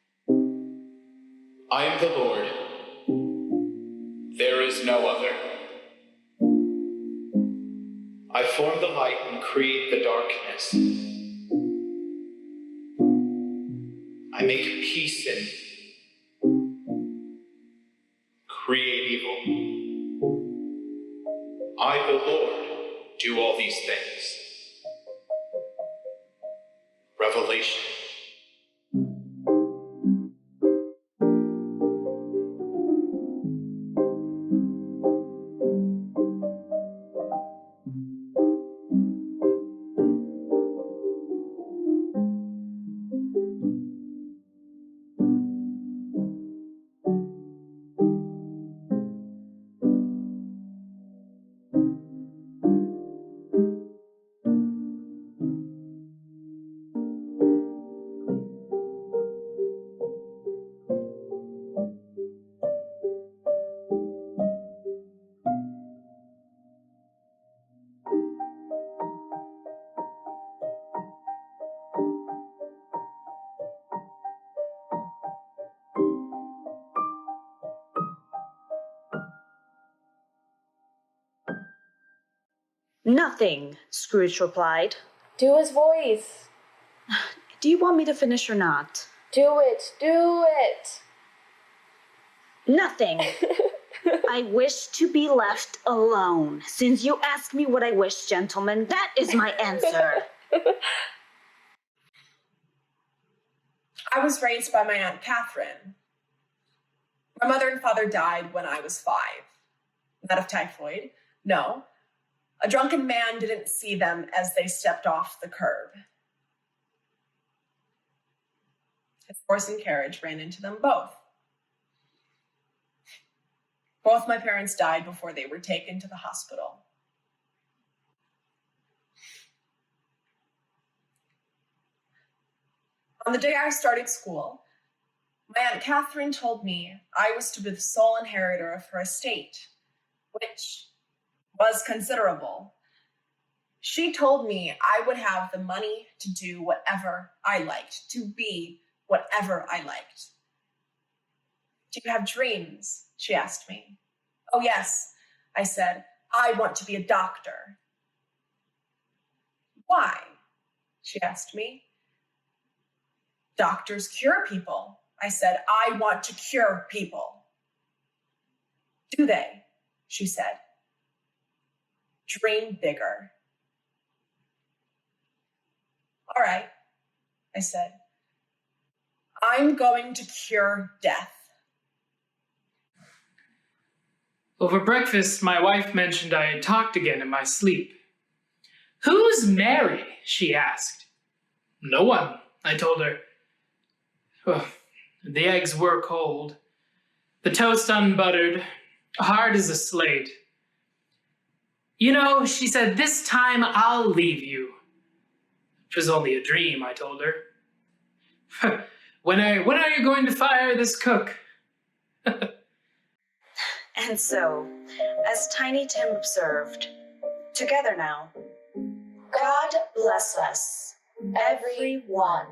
I am the Lord. There is no other. I form the light and create the darkness. I make peace and create evil. I, the Lord, do all these things. Revelation. Nothing, Scrooge replied. Do his voice. Do you want me to finish or not? Do it. Do it. Nothing. I wish to be left alone. Since you asked me what I wish, gentlemen, that is my answer. I was raised by my Aunt Catherine. My mother and father died when I was 5. Not of typhoid, no. A drunken man didn't see them as they stepped off the curb. His horse and carriage ran into them both. Both my parents died before they were taken to the hospital. On the day I started school, my Aunt Catherine told me I was to be the sole inheritor of her estate, which was considerable. She told me I would have the money to do whatever I liked, to be whatever I liked. Do you have dreams? She asked me. Oh, yes, I said. I want to be a doctor. Why? She asked me. Doctors cure people. I said, I want to cure people. Do they? She said. Dream bigger. All right, I said. I'm going to cure death. Over breakfast, my wife mentioned I had talked again in my sleep. "Who's Mary?" she asked. "No one," I told her. Oh, the eggs were cold. The toast unbuttered, hard as a slate. "You know," she said, "this time I'll leave you." It was only a dream, I told her. When are you going to fire this cook? And so, as Tiny Tim observed, together now, God bless us, everyone.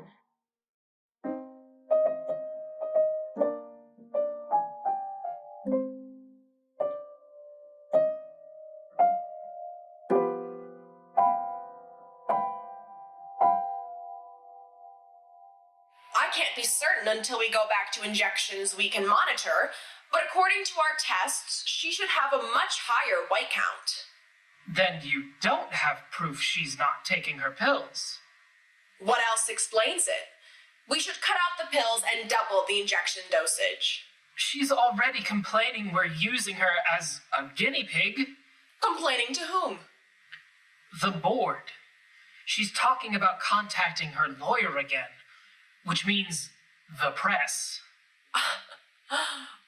I can't be certain until we go back to injections we can monitor, but according to our tests, she should have a much higher white count. Then you don't have proof she's not taking her pills. What else explains it? We should cut out the pills and double the injection dosage. She's already complaining we're using her as a guinea pig. Complaining to whom? The board. She's talking about contacting her lawyer again, which means the press.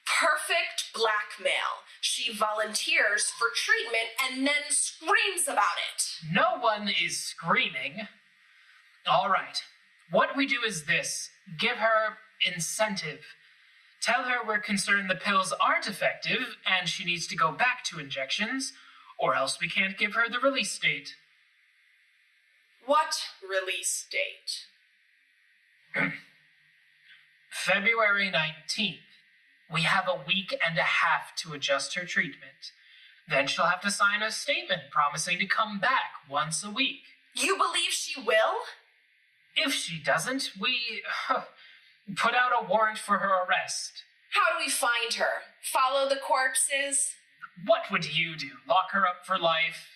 Perfect blackmail. She volunteers for treatment and then screams about it. No one is screaming. All right. What we do is this. Give her incentive. Tell her we're concerned the pills aren't effective and she needs to go back to injections, or else we can't give her the release date. What release date? February 19th. We have a week and a half to adjust her treatment. Then she'll have to sign a statement promising to come back once a week. You believe she will? If she doesn't, we put out a warrant for her arrest. How do we find her? Follow the corpses? What would you do? Lock her up for life?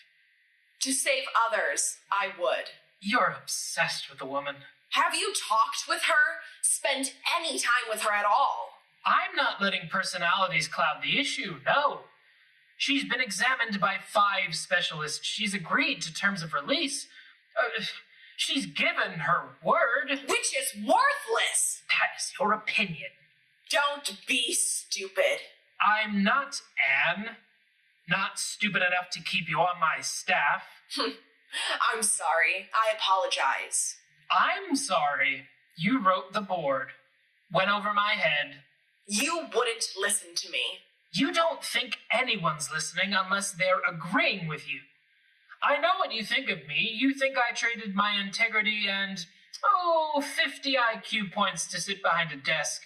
To save others, I would. You're obsessed with the woman. Have you talked with her? Spent any time with her at all? I'm not letting personalities cloud the issue, no. She's been examined by 5 specialists. She's agreed to terms of release. She's given her word. Which is worthless. That is your opinion. Don't be stupid. I'm not, Anne. Not stupid enough to keep you on my staff. I'm sorry. I apologize. I'm sorry. You wrote the board. Went over my head. You wouldn't listen to me. You don't think anyone's listening unless they're agreeing with you. I know what you think of me. You think I traded my integrity and, 50 IQ points to sit behind a desk.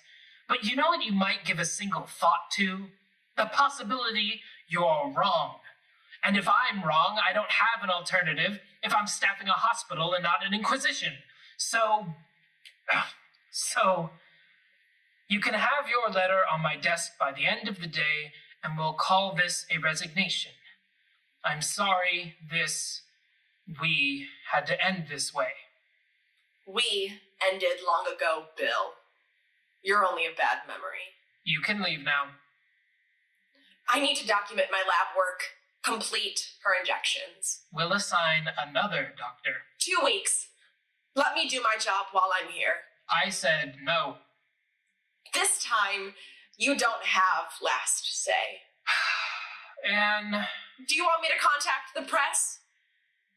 But you know what you might give a single thought to? The possibility you're wrong. And if I'm wrong, I don't have an alternative if I'm staffing a hospital and not an inquisition. So, you can have your letter on my desk by the end of the day, and we'll call this a resignation. I'm sorry we had to end this way. We ended long ago, Bill. You're only a bad memory. You can leave now. I need to document my lab work. Complete her injections. We'll assign another doctor. 2 weeks. Let me do my job while I'm here. I said no. This time, you don't have last say. And Do you want me to contact the press?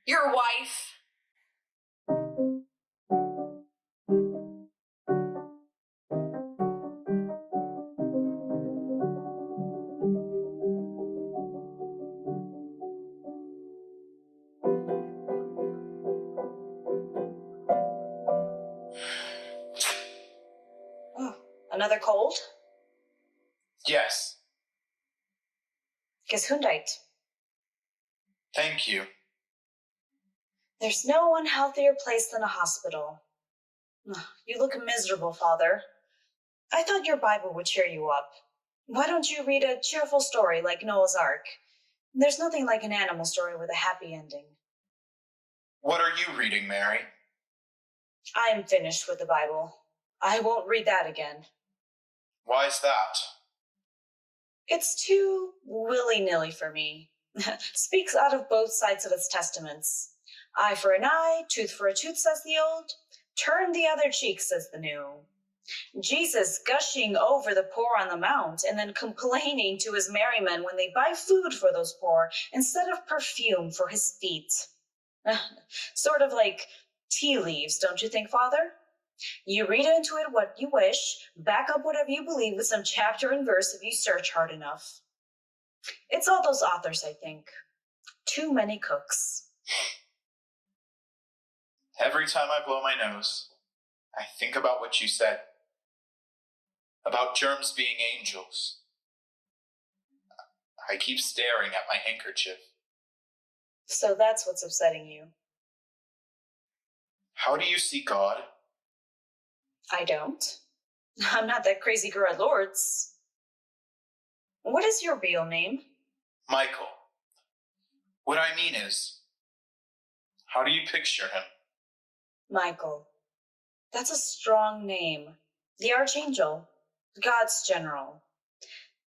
Your wife? Another cold? Yes, Gesundheit. thank you. There's no unhealthier place than a hospital. You look miserable, Father. I thought your Bible would cheer you up. Why don't you read a cheerful story like Noah's Ark? There's nothing like an animal story with a happy ending. What are you reading, Mary? I am finished with the Bible. I won't read that again. Why is that? It's too willy-nilly for me. Speaks out of both sides of its testaments. Eye for an eye, tooth for a tooth, says the old. Turn the other cheek, says the new. Jesus gushing over the poor on the mount and then complaining to his merrymen when they buy food for those poor instead of perfume for his feet. Sort of like tea leaves, don't you think, Father? You read into it what you wish, back up whatever you believe with some chapter and verse if you search hard enough. It's all those authors, I think. Too many cooks. Every time I blow my nose, I think about what you said. About germs being angels. I keep staring at my handkerchief. So that's what's upsetting you. How do you see God? I don't. I'm not that crazy girl at Lord's. What is your real name? Michael. What I mean is, how do you picture him? Michael. That's a strong name. The Archangel. God's general.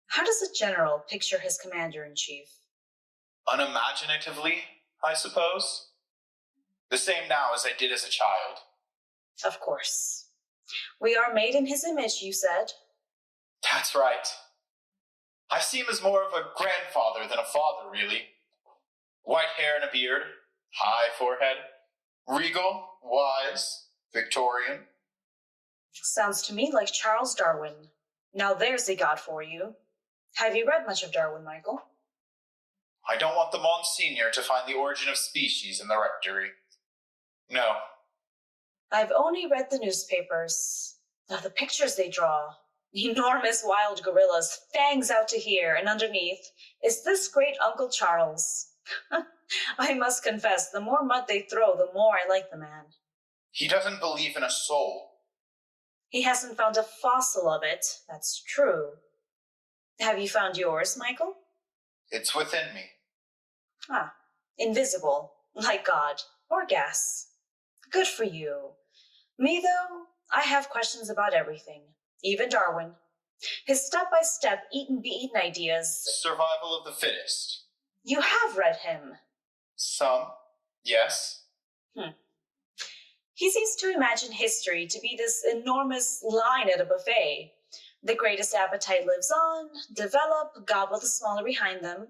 How does a general picture his commander-in-chief? Unimaginatively, I suppose? The same now as I did as a child. Of course. We are made in his image, you said. That's right. I see him as more of a grandfather than a father, really. White hair and a beard, high forehead, regal, wise, Victorian. Sounds to me like Charles Darwin. Now there's a God for you. Have you read much of Darwin, Michael? I don't want the Monsignor to find the origin of species in the rectory. No. I've only read the newspapers. Now the pictures they draw. Enormous wild gorillas, fangs out to here, and underneath is this great Uncle Charles. I must confess, the more mud they throw, the more I like the man. He doesn't believe in a soul. He hasn't found a fossil of it, that's true. Have you found yours, Michael? It's within me. Ah, invisible, like God, or gas. Good for you. Me, though, I have questions about everything, even Darwin. His step-by-step eat-and-be-eaten ideas. Survival of the fittest. You have read him. Some, yes. He seems to imagine history to be this enormous line at a buffet. The greatest appetite lives on, develop, gobble the smaller behind them.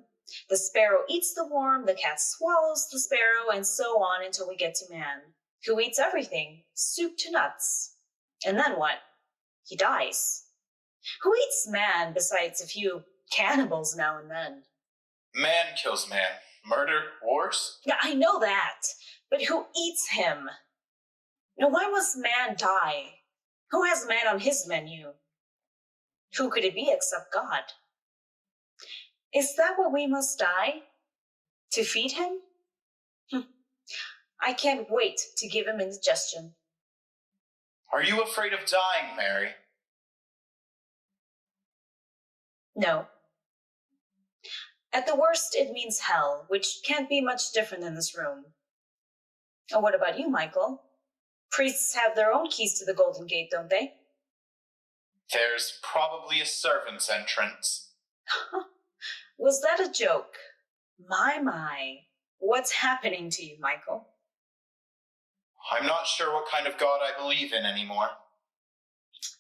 The sparrow eats the worm, the cat swallows the sparrow, and so on until we get to man, who eats everything, soup to nuts. And then what? He dies. Who eats man besides a few cannibals now and then? Man kills man. Murder, wars? Yeah, I know that, but who eats him? Now, why must man die? Who has man on his menu? Who could it be except God? Is that what we must die? To feed him? I can't wait to give him indigestion. Are you afraid of dying, Mary? No. At the worst, it means hell, which can't be much different than this room. And what about you, Michael? Priests have their own keys to the Golden Gate, don't they? There's probably a servant's entrance. Was that a joke? My. What's happening to you, Michael? I'm not sure what kind of God I believe in anymore.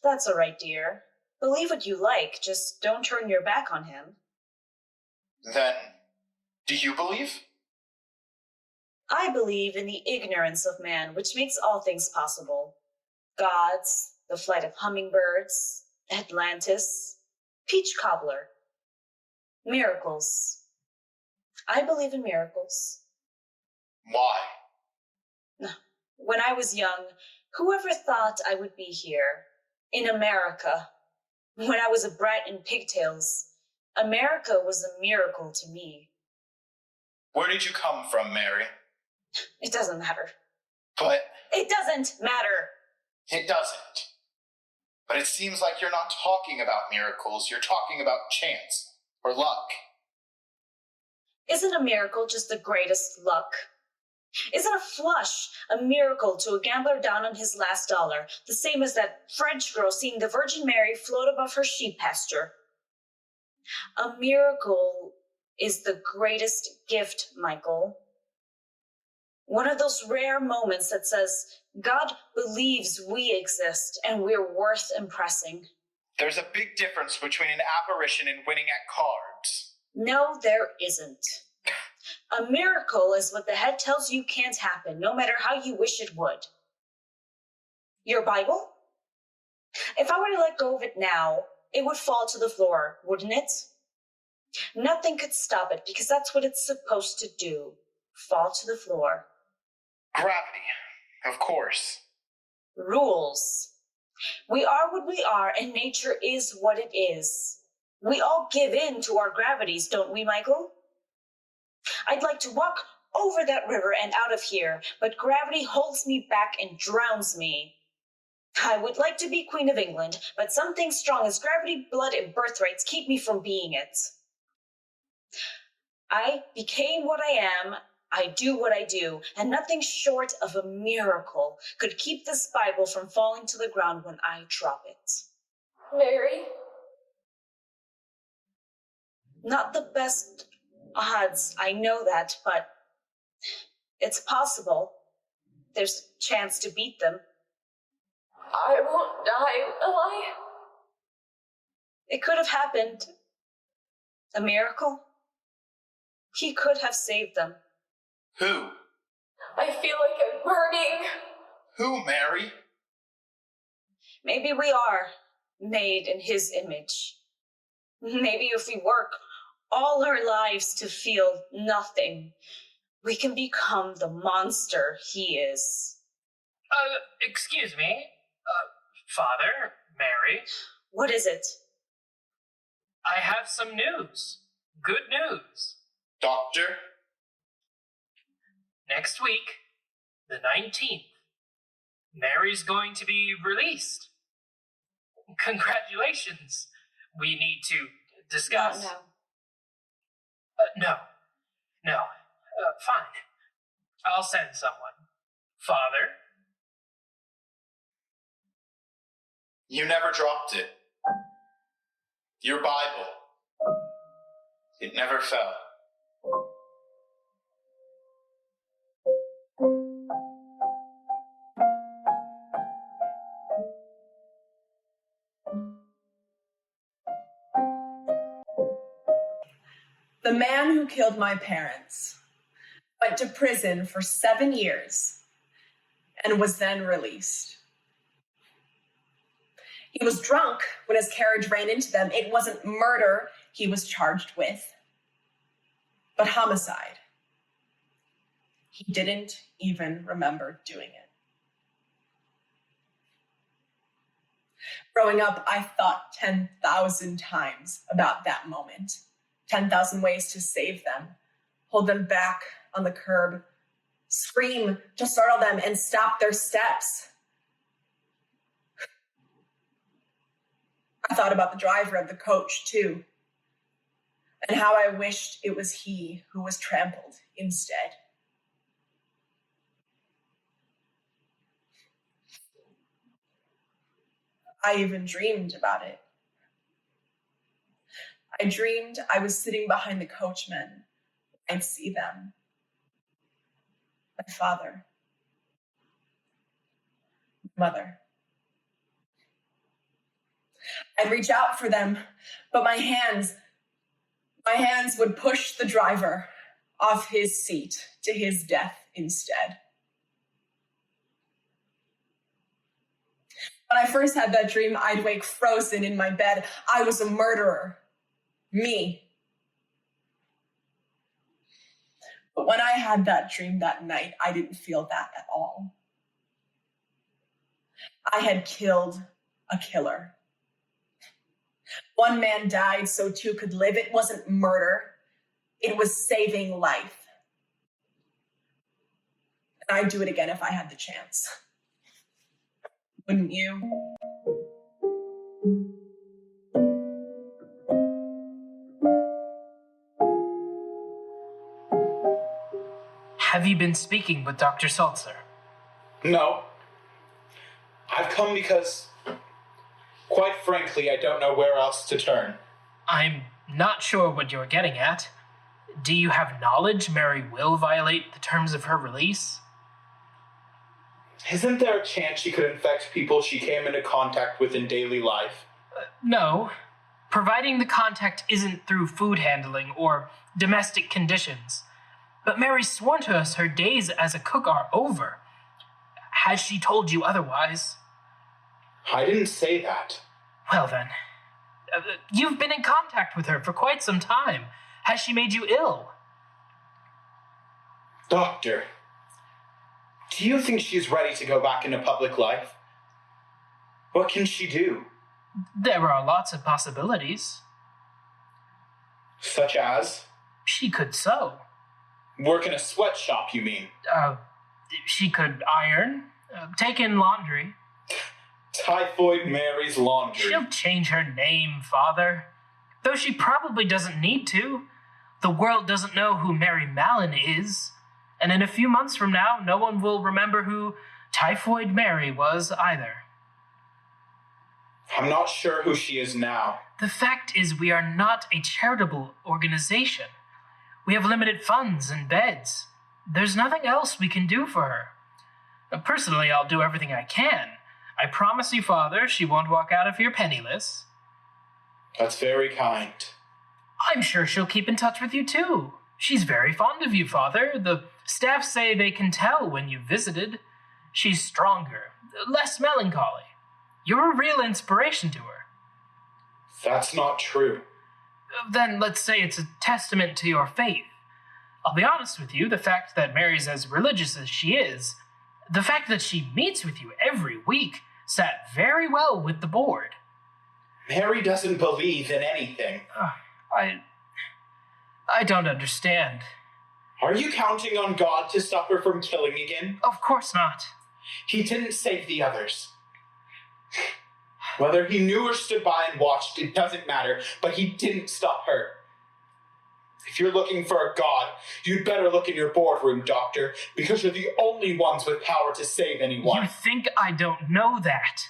That's all right, dear. Believe what you like, just don't turn your back on him. Then, do you believe? I believe in the ignorance of man, which makes all things possible. Gods, the flight of hummingbirds, Atlantis, peach cobbler. Miracles. I believe in miracles. Why? When I was young, whoever thought I would be here, in America? When I was a brat in pigtails, America was a miracle to me. Where did you come from, Mary? It doesn't matter. But It doesn't matter. it doesn't. But it seems like you're not talking about miracles, you're talking about chance or luck. Isn't a miracle just the greatest luck? Isn't a flush a miracle to a gambler down on his last dollar, the same as that French girl seeing the Virgin Mary float above her sheep pasture? A miracle is the greatest gift, Michael. One of those rare moments that says, God believes we exist and we're worth impressing. There's a big difference between an apparition and winning at cards. No, there isn't. A miracle is what the head tells you can't happen, no matter how you wish it would. Your Bible? If I were to let go of it now, it would fall to the floor, wouldn't it? Nothing could stop it, because that's what it's supposed to do. Fall to the floor. Gravity, of course. Rules. We are what we are, and nature is what it is. We all give in to our gravities, don't we, Michael? I'd like to walk over that river and out of here, but gravity holds me back and drowns me. I would like to be Queen of England, but something strong as gravity, blood, and birthrights keep me from being it. I became what I am, I do what I do, and nothing short of a miracle could keep this Bible from falling to the ground when I drop it. Mary? Not the best odds, I know that, but it's possible. There's a chance to beat them. I won't die, will I? It could have happened. A miracle? He could have saved them. Who? I feel like I'm burning. Who, Mary? Maybe we are made in his image. Maybe if we work all our lives to feel nothing, we can become the monster he is. Excuse me, Father, Mary. What is it? I have some news. Good news. Doctor? Next week, the 19th, Mary's going to be released. Congratulations. We need to discuss. Not now. No. Fine. I'll send someone. Father? You never dropped it. Your Bible. It never fell. The man who killed my parents went to prison for 7 years and was then released. He was drunk when his carriage ran into them. It wasn't murder he was charged with, but homicide. He didn't even remember doing it. Growing up, I thought 10,000 times about that moment. 10,000 ways to save them, hold them back on the curb, scream to startle them and stop their steps. I thought about the driver of the coach too, and how I wished it was he who was trampled instead. I even dreamed about it. I dreamed I was sitting behind the coachmen. I'd see them. My father. My mother. I'd reach out for them, but my hands would push the driver off his seat to his death instead. When I first had that dream, I'd wake frozen in my bed. I was a murderer. Me. But when I had that dream that night, I didn't feel that at all. I had killed a killer. One man died so two could live. It wasn't murder. It was saving life. And I'd do it again if I had the chance. Wouldn't you? Have you been speaking with Dr. Saltzer? No. I've come because, quite frankly, I don't know where else to turn. I'm not sure what you're getting at. Do you have knowledge Mary will violate the terms of her release? Isn't there a chance she could infect people she came into contact with in daily life? No. Providing the contact isn't through food handling or domestic conditions. But Mary's sworn to us her days as a cook are over. Has she told you otherwise? I didn't say that. Well then, you've been in contact with her for quite some time. Has she made you ill? Doctor, do you think she's ready to go back into public life? What can she do? There are lots of possibilities. Such as? She could sew. Work in a sweatshop, you mean? She could iron, take in laundry. Typhoid Mary's laundry. She'll change her name, Father. Though she probably doesn't need to. The world doesn't know who Mary Mallon is. And in a few months from now, no one will remember who Typhoid Mary was either. I'm not sure who she is now. The fact is we are not a charitable organization. We have limited funds and beds. There's nothing else we can do for her. Personally, I'll do everything I can. I promise you, Father, she won't walk out of here penniless. That's very kind. I'm sure she'll keep in touch with you, too. She's very fond of you, Father. The staff say they can tell when you visited. She's stronger, less melancholy. You're a real inspiration to her. That's not true. Then let's say it's a testament to your faith. I'll be honest with you, the fact that Mary's as religious as she is, the fact that she meets with you every week, sat very well with the board. Mary doesn't believe in anything. I don't understand. Are you counting on God to stop her from killing again? Of course not. He didn't save the others. Whether he knew or stood by and watched, it doesn't matter, but he didn't stop her. If you're looking for a God, you'd better look in your boardroom, Doctor, because you're the only ones with power to save anyone. You think I don't know that?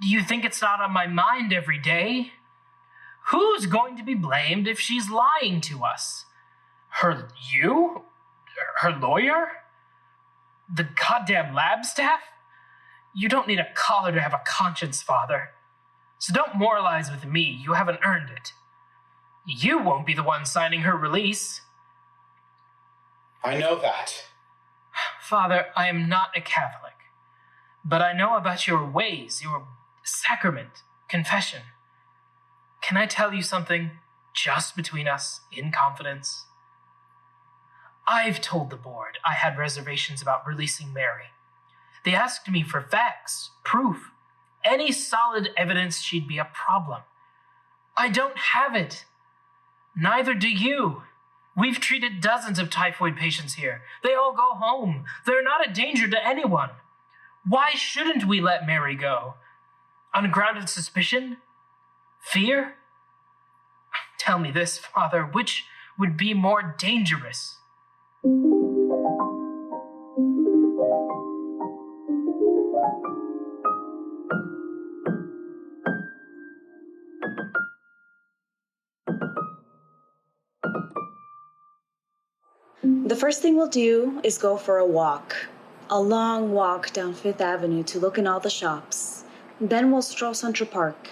Do you think it's not on my mind every day? Who's going to be blamed if she's lying to us? You? Her lawyer? The goddamn lab staff? You don't need a collar to have a conscience, Father. So don't moralize with me. You haven't earned it. You won't be the one signing her release. I know that. Father, I am not a Catholic, but I know about your ways, your sacrament, confession. Can I tell you something just between us, in confidence? I've told the board I had reservations about releasing Mary. They asked me for facts, proof, any solid evidence she'd be a problem. I don't have it. Neither do you. We've treated dozens of typhoid patients here. They all go home. They're not a danger to anyone. Why shouldn't we let Mary go? Ungrounded suspicion? Fear? Tell me this, Father, which would be more dangerous? The first thing we'll do is go for a walk. A long walk down Fifth Avenue to look in all the shops. Then we'll stroll Central Park.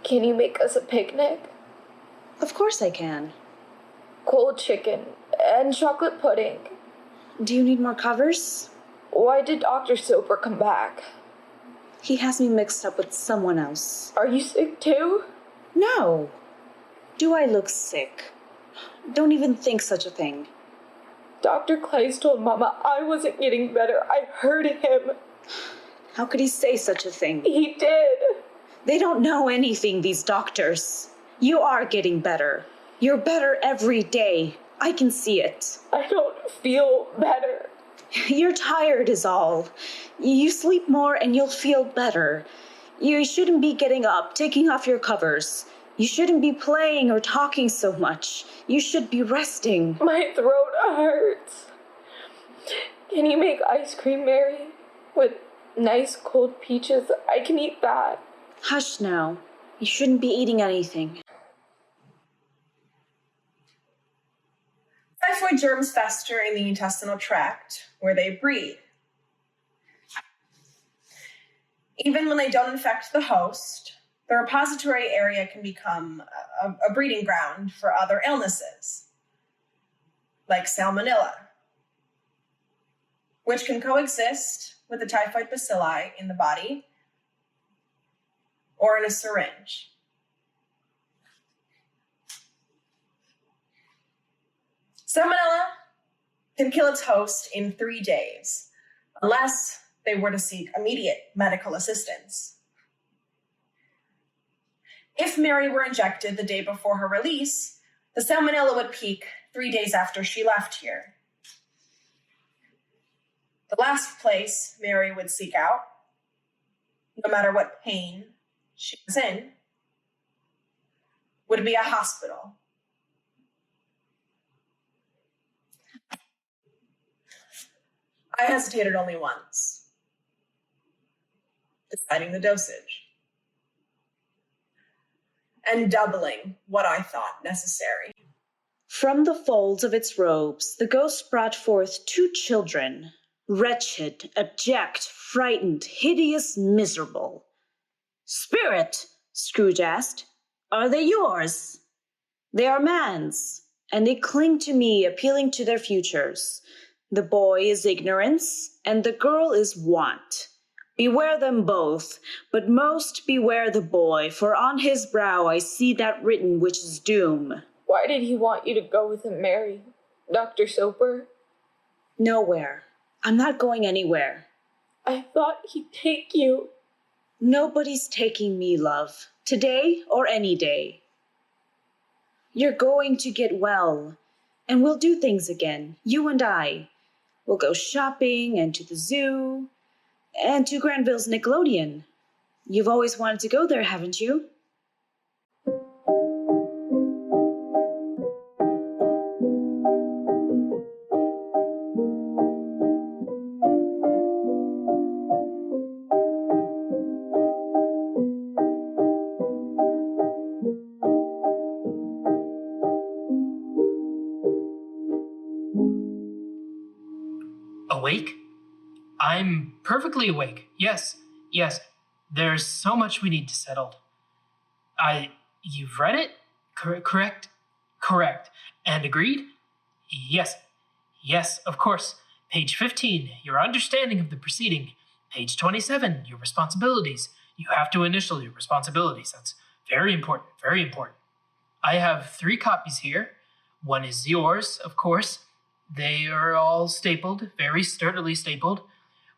Can you make us a picnic? Of course I can. Cold chicken and chocolate pudding. Do you need more covers? Why did Dr. Soper come back? He has me mixed up with someone else. Are you sick too? No. Do I look sick? Don't even think such a thing. Dr. Clays told Mama I wasn't getting better. I heard him. How could he say such a thing? He did. They don't know anything, these doctors. You are getting better. You're better every day. I can see it. I don't feel better. You're tired is all. You sleep more and you'll feel better. You shouldn't be getting up, taking off your covers. You shouldn't be playing or talking so much. You should be resting. My throat hurts. Can you make ice cream, Mary? With nice cold peaches? I can eat that. Hush now. You shouldn't be eating anything. Typhoid germs fester in the intestinal tract, where they breed. Even when they don't infect the host, the repository area can become a breeding ground for other illnesses, like salmonella, which can coexist with the typhoid bacilli in the body or in a syringe. Salmonella can kill its host in 3 days, unless they were to seek immediate medical assistance. If Mary were injected the day before her release, the salmonella would peak 3 days after she left here. The last place Mary would seek out, no matter what pain she was in, would be a hospital. I hesitated only once, deciding the dosage and doubling what I thought necessary. From the folds of its robes, the ghost brought forth 2 children, wretched, abject, frightened, hideous, miserable. "Spirit," Scrooge asked, "are they yours?" "They are man's, and they cling to me, appealing to their futures. The boy is ignorance, and the girl is want. Beware them both, but most beware the boy, for on his brow I see that written which is doom." Why did he want you to go with him, Mary? Dr. Soper? Nowhere. I'm not going anywhere. I thought he'd take you. Nobody's taking me, love. Today or any day. You're going to get well, and we'll do things again, you and I. We'll go shopping and to the zoo and to Granville's Nickelodeon. You've always wanted to go there, haven't you? Awake? I'm perfectly awake. Yes. There's so much we need to settle. You've read it? Correct. And agreed? Yes, of course. Page 15, your understanding of the proceeding. Page 27, your responsibilities. You have to initial your responsibilities. That's very important. I have 3 copies here. One is yours, of course. They are all stapled, very sturdily stapled.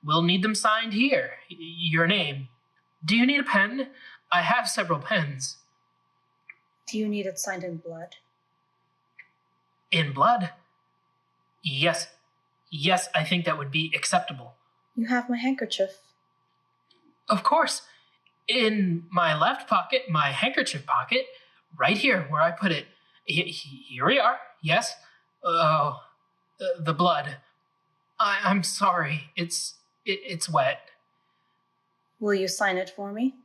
We'll need them signed here. Your name. Do you need a pen? I have several pens. Do you need it signed in blood? In blood? Yes, I think that would be acceptable. You have my handkerchief. Of course. In my left pocket, my handkerchief pocket, right here where I put it. Here we are, yes. Oh, the blood. I'm sorry, it's wet. Will you sign it for me?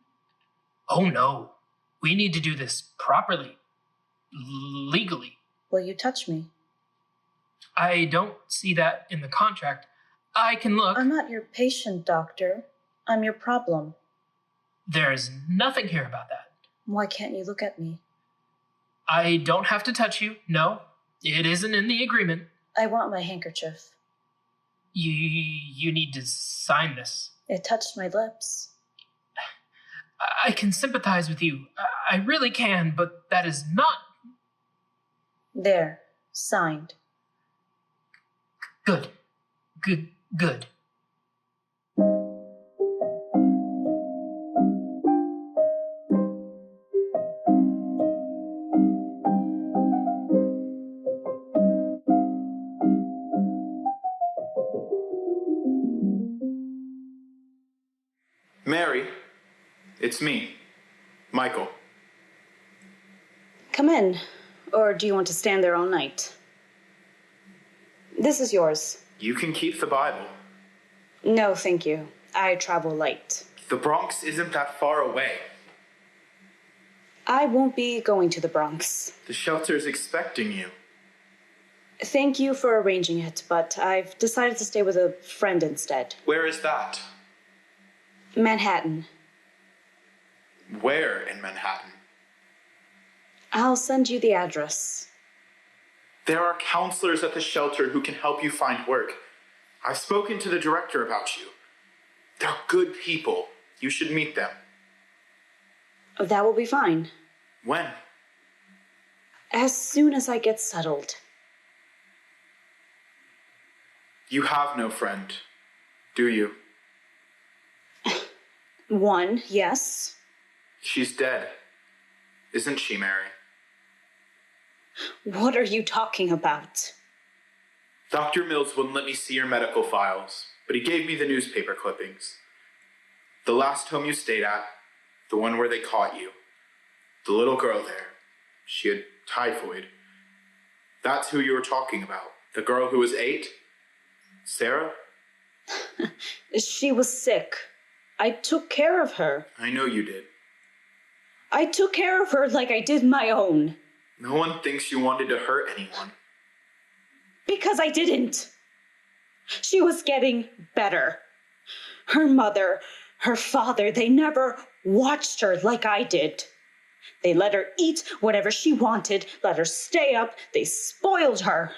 Oh no, we need to do this properly, legally. Will you touch me? I don't see that in the contract. I can look. I'm not your patient, Doctor. I'm your problem. There's nothing here about that. Why can't you look at me? I don't have to touch you. No, it isn't in the agreement. I want my handkerchief. You need to sign this. It touched my lips. I can sympathize with you. I really can, but that is not... There. Signed. Good. Good. Mary, it's me, Michael. Come in. Or do you want to stand there all night? This is yours. You can keep the Bible. No, thank you. I travel light. The Bronx isn't that far away. I won't be going to the Bronx. The shelter's expecting you. Thank you for arranging it, but I've decided to stay with a friend instead. Where is that? Manhattan. Where in Manhattan? I'll send you the address. There are counselors at the shelter who can help you find work. I've spoken to the director about you. They're good people. You should meet them. That will be fine. When? As soon as I get settled. You have no friend, do you? One, yes. She's dead. Isn't she, Mary? What are you talking about? Dr. Mills wouldn't let me see your medical files, but he gave me the newspaper clippings. The last home you stayed at, the one where they caught you, the little girl there, she had typhoid. That's who you were talking about. The girl who was 8? Sarah? She was sick. I took care of her. I know you did. I took care of her like I did my own. No one thinks you wanted to hurt anyone. Because I didn't. She was getting better. Her mother, her father, they never watched her like I did. They let her eat whatever she wanted, let her stay up, they spoiled her.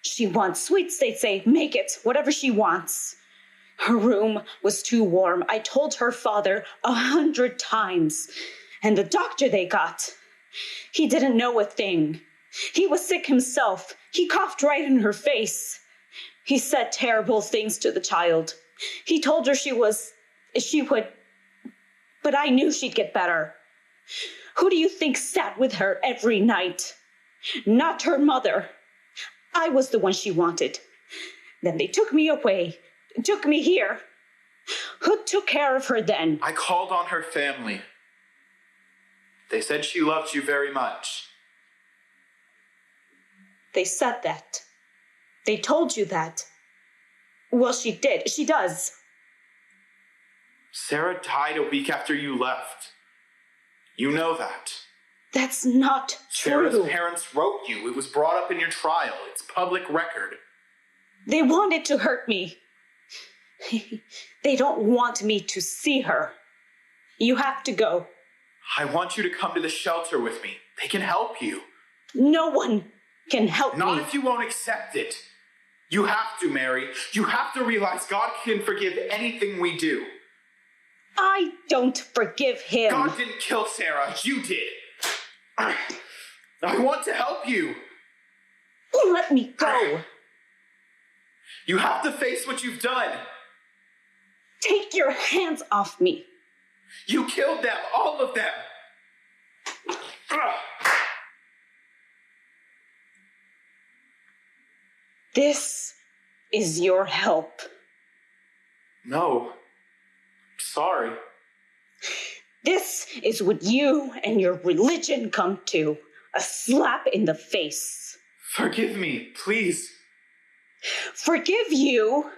She wants sweets, they'd say, make it, whatever she wants. Her room was too warm. I told her father 100 times. And the doctor they got, he didn't know a thing. He was sick himself. He coughed right in her face. He said terrible things to the child. He told her she would, but I knew she'd get better. Who do you think sat with her every night? Not her mother. I was the one she wanted. Then they took me away, took me here. Who took care of her then? I called on her family. They said she loved you very much. They said that. They told you that. Well, she did. She does. Sarah died a week after you left. You know that. That's not true. Sarah's parents wrote you. It was brought up in your trial. It's public record. They wanted to hurt me. They don't want me to see her. You have to go. I want you to come to the shelter with me. They can help you. No one can help me. Not if you won't accept it. You have to, Mary. You have to realize God can forgive anything we do. I don't forgive him. God didn't kill Sarah. You did. I want to help you. Let me go. You have to face what you've done. Take your hands off me. You killed them, all of them. This is your help. No. Sorry. This is what you and your religion come to. A slap in the face. Forgive me, please. Forgive you?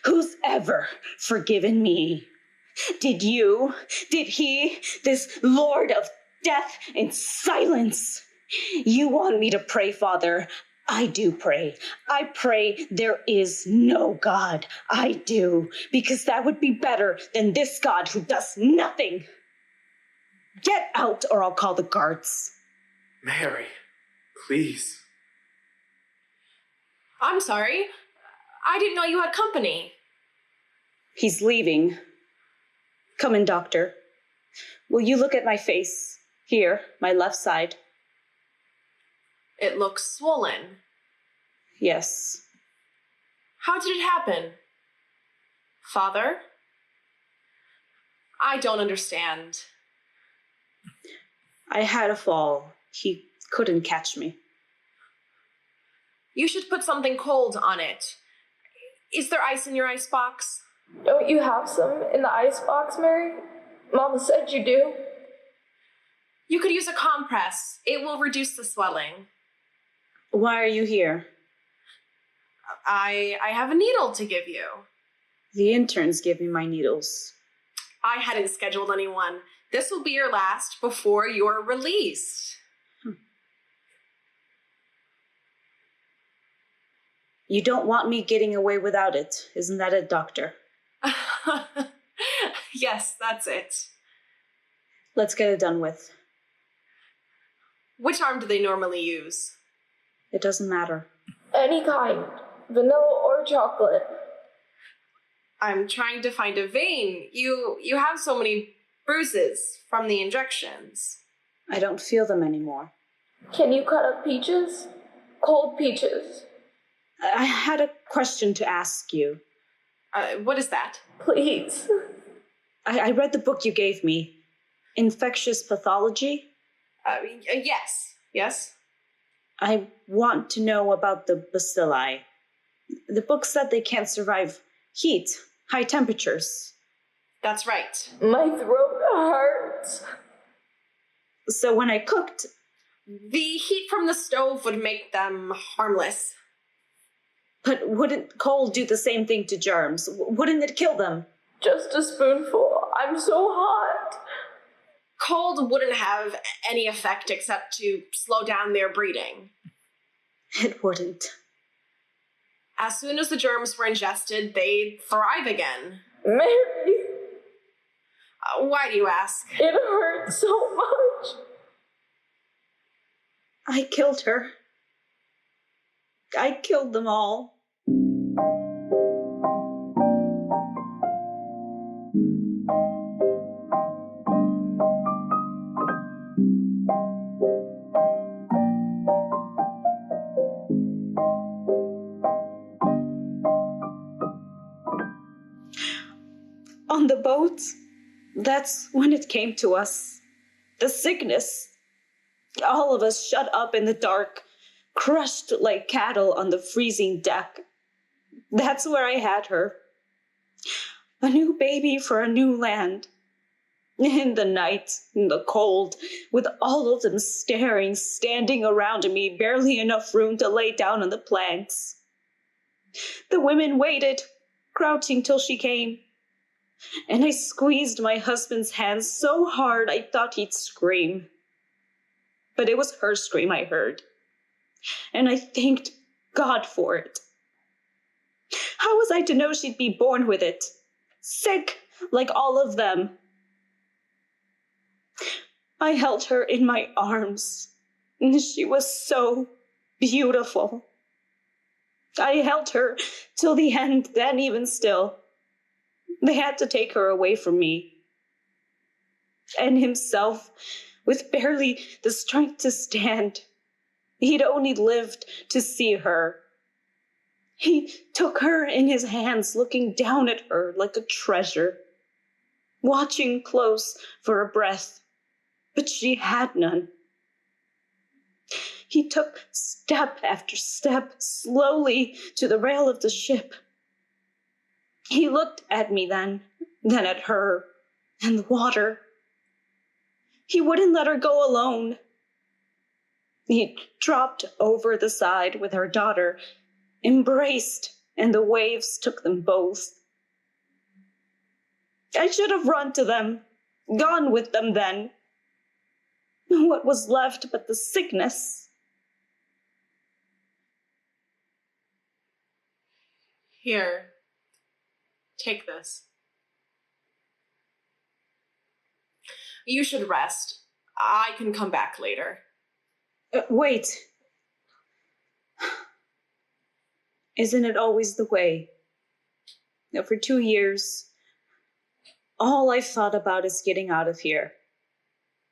Who's ever forgiven me? Did you? Did he? This Lord of death and silence? You want me to pray, Father. I do pray. I pray there is no God. I do, because that would be better than this God who does nothing. Get out or I'll call the guards. Mary, please. I'm sorry. I didn't know you had company. He's leaving. Come in, doctor. Will you look at my face? Here, my left side. It looks swollen. Yes. How did it happen? Father? I don't understand. I had a fall. He couldn't catch me. You should put something cold on it. Is there ice in your icebox? Don't you have some in the icebox, Mary? Mama said you do. You could use a compress. It will reduce the swelling. Why are you here? I have a needle to give you. The interns give me my needles. I hadn't scheduled anyone. This will be your last before you're released. You don't want me getting away without it, isn't that it, doctor? Yes, that's it. Let's get it done with. Which arm do they normally use? It doesn't matter. Any kind. Vanilla or chocolate. I'm trying to find a vein. You have so many bruises from the injections. I don't feel them anymore. Can you cut up peaches? Cold peaches. I had a question to ask you. What is that? Please. I read the book you gave me. Infectious Pathology? Yes. I want to know about the bacilli. The book said they can't survive heat, high temperatures. That's right. My throat hurts. So when I cooked... The heat from the stove would make them harmless. But wouldn't coal do the same thing to germs? Wouldn't it kill them? Just a spoonful. I'm so hot. Cold wouldn't have any effect except to slow down their breeding. It wouldn't. As soon as the germs were ingested, they'd thrive again. Mary. Why do you ask? It hurts so much. I killed her. I killed them all. On the boat, that's when it came to us. The sickness. All of us shut up in the dark, crushed like cattle on the freezing deck. That's where I had her. A new baby for a new land. In the night, in the cold, with all of them staring, standing around me, barely enough room to lay down on the planks. The women waited, crouching till she came. And I squeezed my husband's hands so hard I thought he'd scream. But it was her scream I heard. And I thanked God for it. How was I to know she'd be born with it? Sick, like all of them. I held her in my arms. And she was so beautiful. I held her till the end, then even still. They had to take her away from me. And himself, with barely the strength to stand, he'd only lived to see her. He took her in his hands, looking down at her like a treasure, watching close for a breath, but she had none. He took step after step slowly to the rail of the ship. He looked at me then at her, and the water. He wouldn't let her go alone. He dropped over the side with her daughter, embraced, and the waves took them both. I should have run to them, gone with them then. What was left but the sickness? Here. Take this. You should rest. I can come back later. Wait. Isn't it always the way? Now, for 2 years, all I've thought about is getting out of here.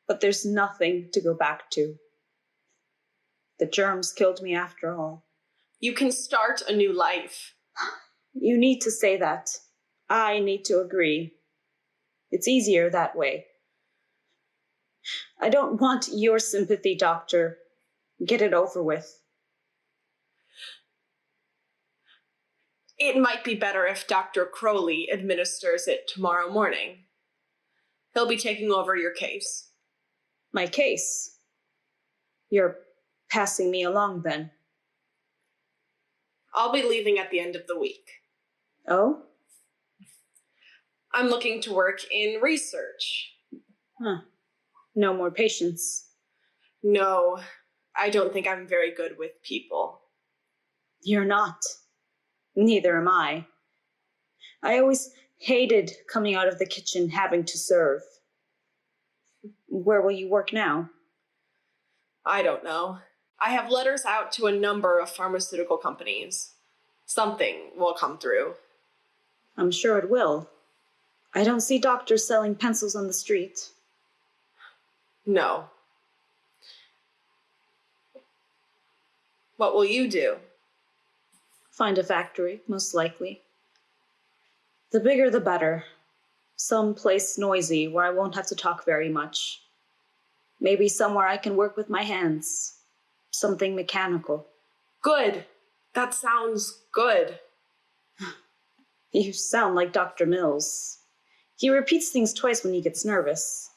But there's nothing to go back to. The germs killed me after all. You can start a new life. You need to say that. I need to agree. It's easier that way. I don't want your sympathy, Doctor. Get it over with. It might be better if Dr. Crowley administers it tomorrow morning. He'll be taking over your case. My case? You're passing me along, then? I'll be leaving at the end of the week. Oh? I'm looking to work in research. Huh. No more patients. No, I don't think I'm very good with people. You're not. Neither am I. I always hated coming out of the kitchen having to serve. Where will you work now? I don't know. I have letters out to a number of pharmaceutical companies. Something will come through. I'm sure it will. I don't see doctors selling pencils on the street. No. What will you do? Find a factory, most likely. The bigger the better. Some place noisy where I won't have to talk very much. Maybe somewhere I can work with my hands. Something mechanical. Good. That sounds good. You sound like Dr. Mills. He repeats things twice when he gets nervous.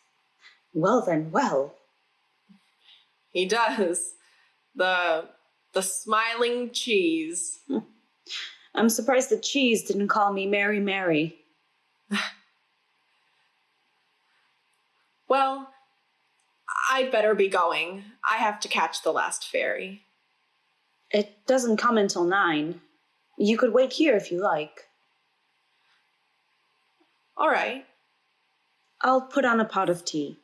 Well then, well. He does. The smiling cheese. I'm surprised the cheese didn't call me Mary Mary. Well, I'd better be going. I have to catch the last ferry. It doesn't come until 9. You could wait here if you like. All right. I'll put on a pot of tea.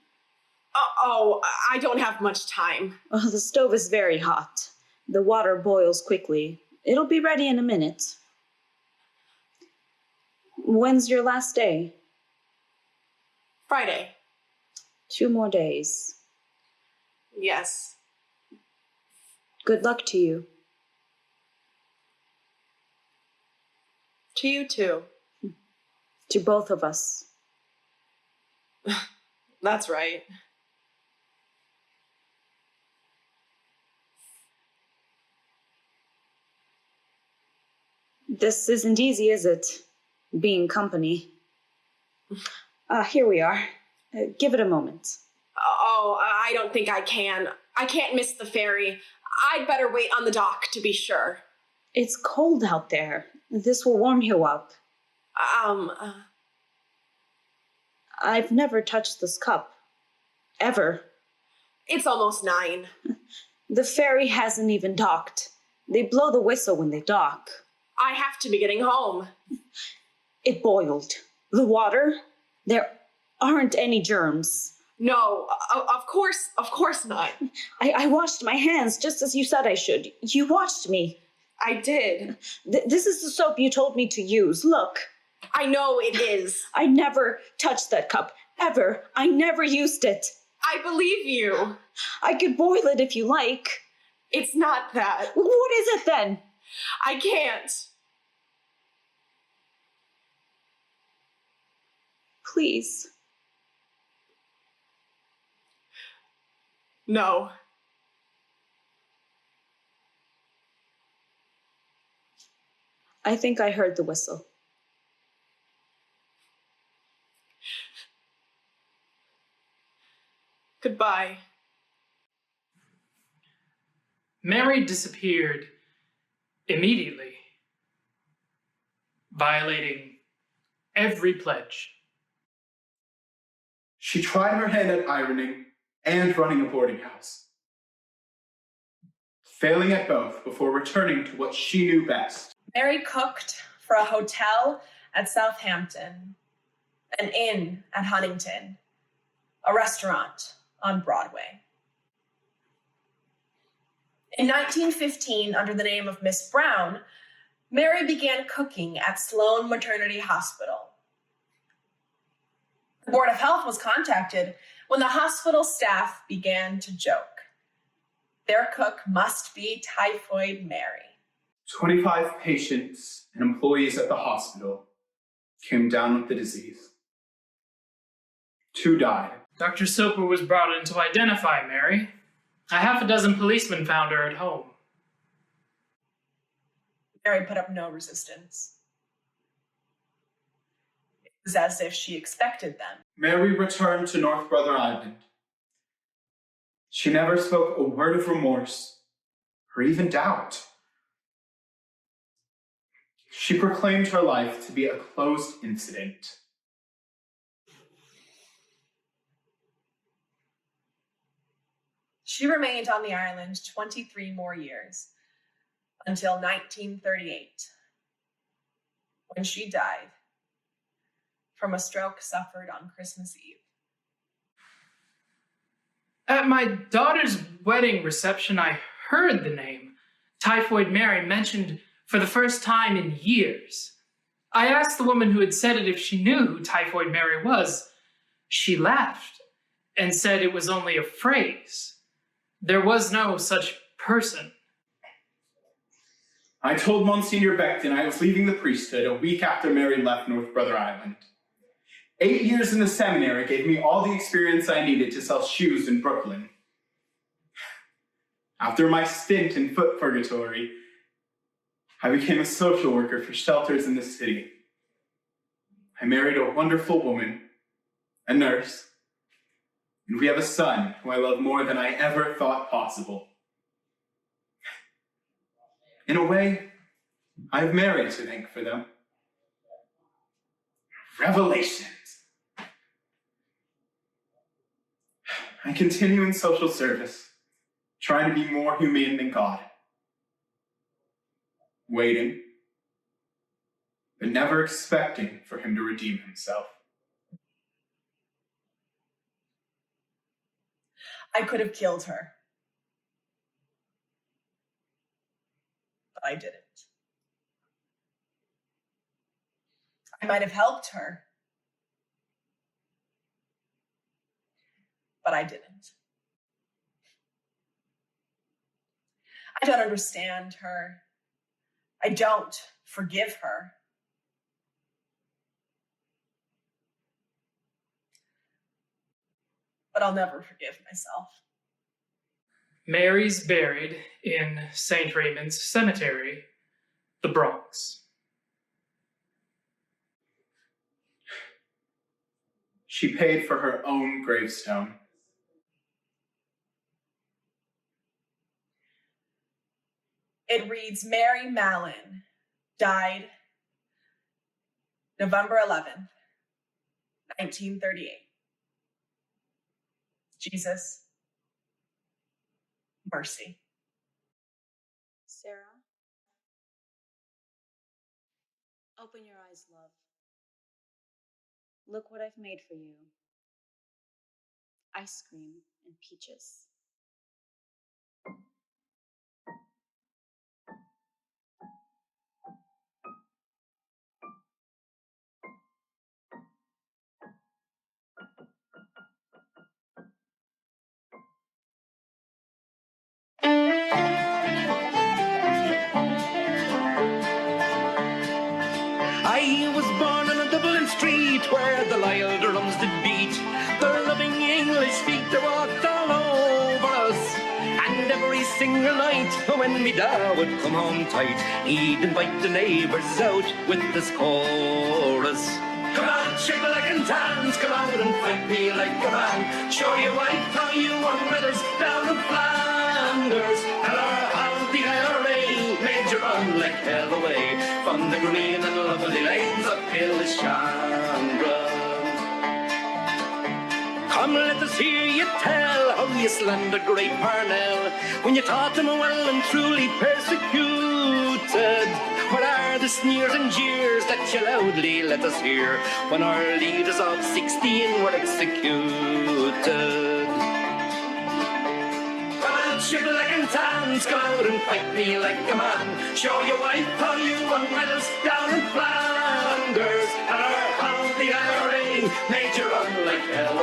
Oh, I don't have much time. Oh, the stove is very hot. The water boils quickly. It'll be ready in a minute. When's your last day? Friday. 2 more days. Yes. Good luck to you. To you too. To both of us. That's right. This isn't easy, is it? Being company. Here we are. Give it a moment. Oh, I don't think I can. I can't miss the ferry. I'd better wait on the dock to be sure. It's cold out there. This will warm you up. I've never touched this cup. Ever. It's almost 9. The ferry hasn't even docked. They blow the whistle when they dock. I have to be getting home. It boiled. The water? There aren't any germs. No, of course not. I washed my hands just as you said I should. You watched me. I did. This is the soap you told me to use. Look. I know it is. I never touched that cup. Ever. I never used it. I believe you. I could boil it if you like. It's not that. What is it then? I can't. Please. No. I think I heard the whistle. Goodbye. Mary disappeared immediately, violating every pledge. She tried her hand at ironing and running a boarding house, failing at both before returning to what she knew best. Mary cooked for a hotel at Southampton, an inn at Huntington, a restaurant on Broadway. In 1915, under the name of Miss Brown, Mary began cooking at Sloan Maternity Hospital. The Board of Health was contacted when the hospital staff began to joke. Their cook must be Typhoid Mary. 25 patients and employees at the hospital came down with the disease. 2 died. Dr. Soper was brought in to identify Mary. A half a dozen policemen found her at home. Mary put up no resistance. It was as if she expected them. Mary returned to North Brother Island. She never spoke a word of remorse or even doubt. She proclaimed her life to be a closed incident. She remained on the island 23 more years, until 1938, when she died from a stroke suffered on Christmas Eve. At my daughter's wedding reception, I heard the name Typhoid Mary mentioned for the first time in years. I asked the woman who had said it if she knew who Typhoid Mary was. She laughed and said it was only a phrase. There was no such person. I told Monsignor Becton I was leaving the priesthood a week after Mary left North Brother Island. 8 years in the seminary gave me all the experience I needed to sell shoes in Brooklyn. After my stint in foot purgatory, I became a social worker for shelters in the city. I married a wonderful woman, a nurse, and we have a son who I love more than I ever thought possible. In a way, I have Mary to thank for them. Revelations. I continue in social service, trying to be more humane than God. Waiting, but never expecting for him to redeem himself. I could have killed her, but I didn't. I might have helped her, but I didn't. I don't understand her. I don't forgive her. But I'll never forgive myself. Mary's buried in St. Raymond's Cemetery, the Bronx. She paid for her own gravestone. It reads, Mary Mallon died November 11th, 1938. Jesus, mercy. Sarah, open your eyes, love. Look what I've made for you. Ice cream and peaches. I was born on a Dublin street where the Lyle drums did beat. The loving English feet they walked all over us. And every single night when me da would come home tight, he'd invite the neighbours out with this chorus. Come on, shake like and dance, come out and fight me like a man. Show you white how you won with us down in Flanders. And how the IRA made you run like hell away from the green and lovely lanes up hill Chandra. Come, let us hear you tell how you slandered great Parnell when you taught him well and truly persecuted. What are the sneers and jeers that you loudly let us hear when our leaders of 16 were executed. Come out, shibboleth and tans, come out and fight me like a man. Show your wife how you won medals down in France.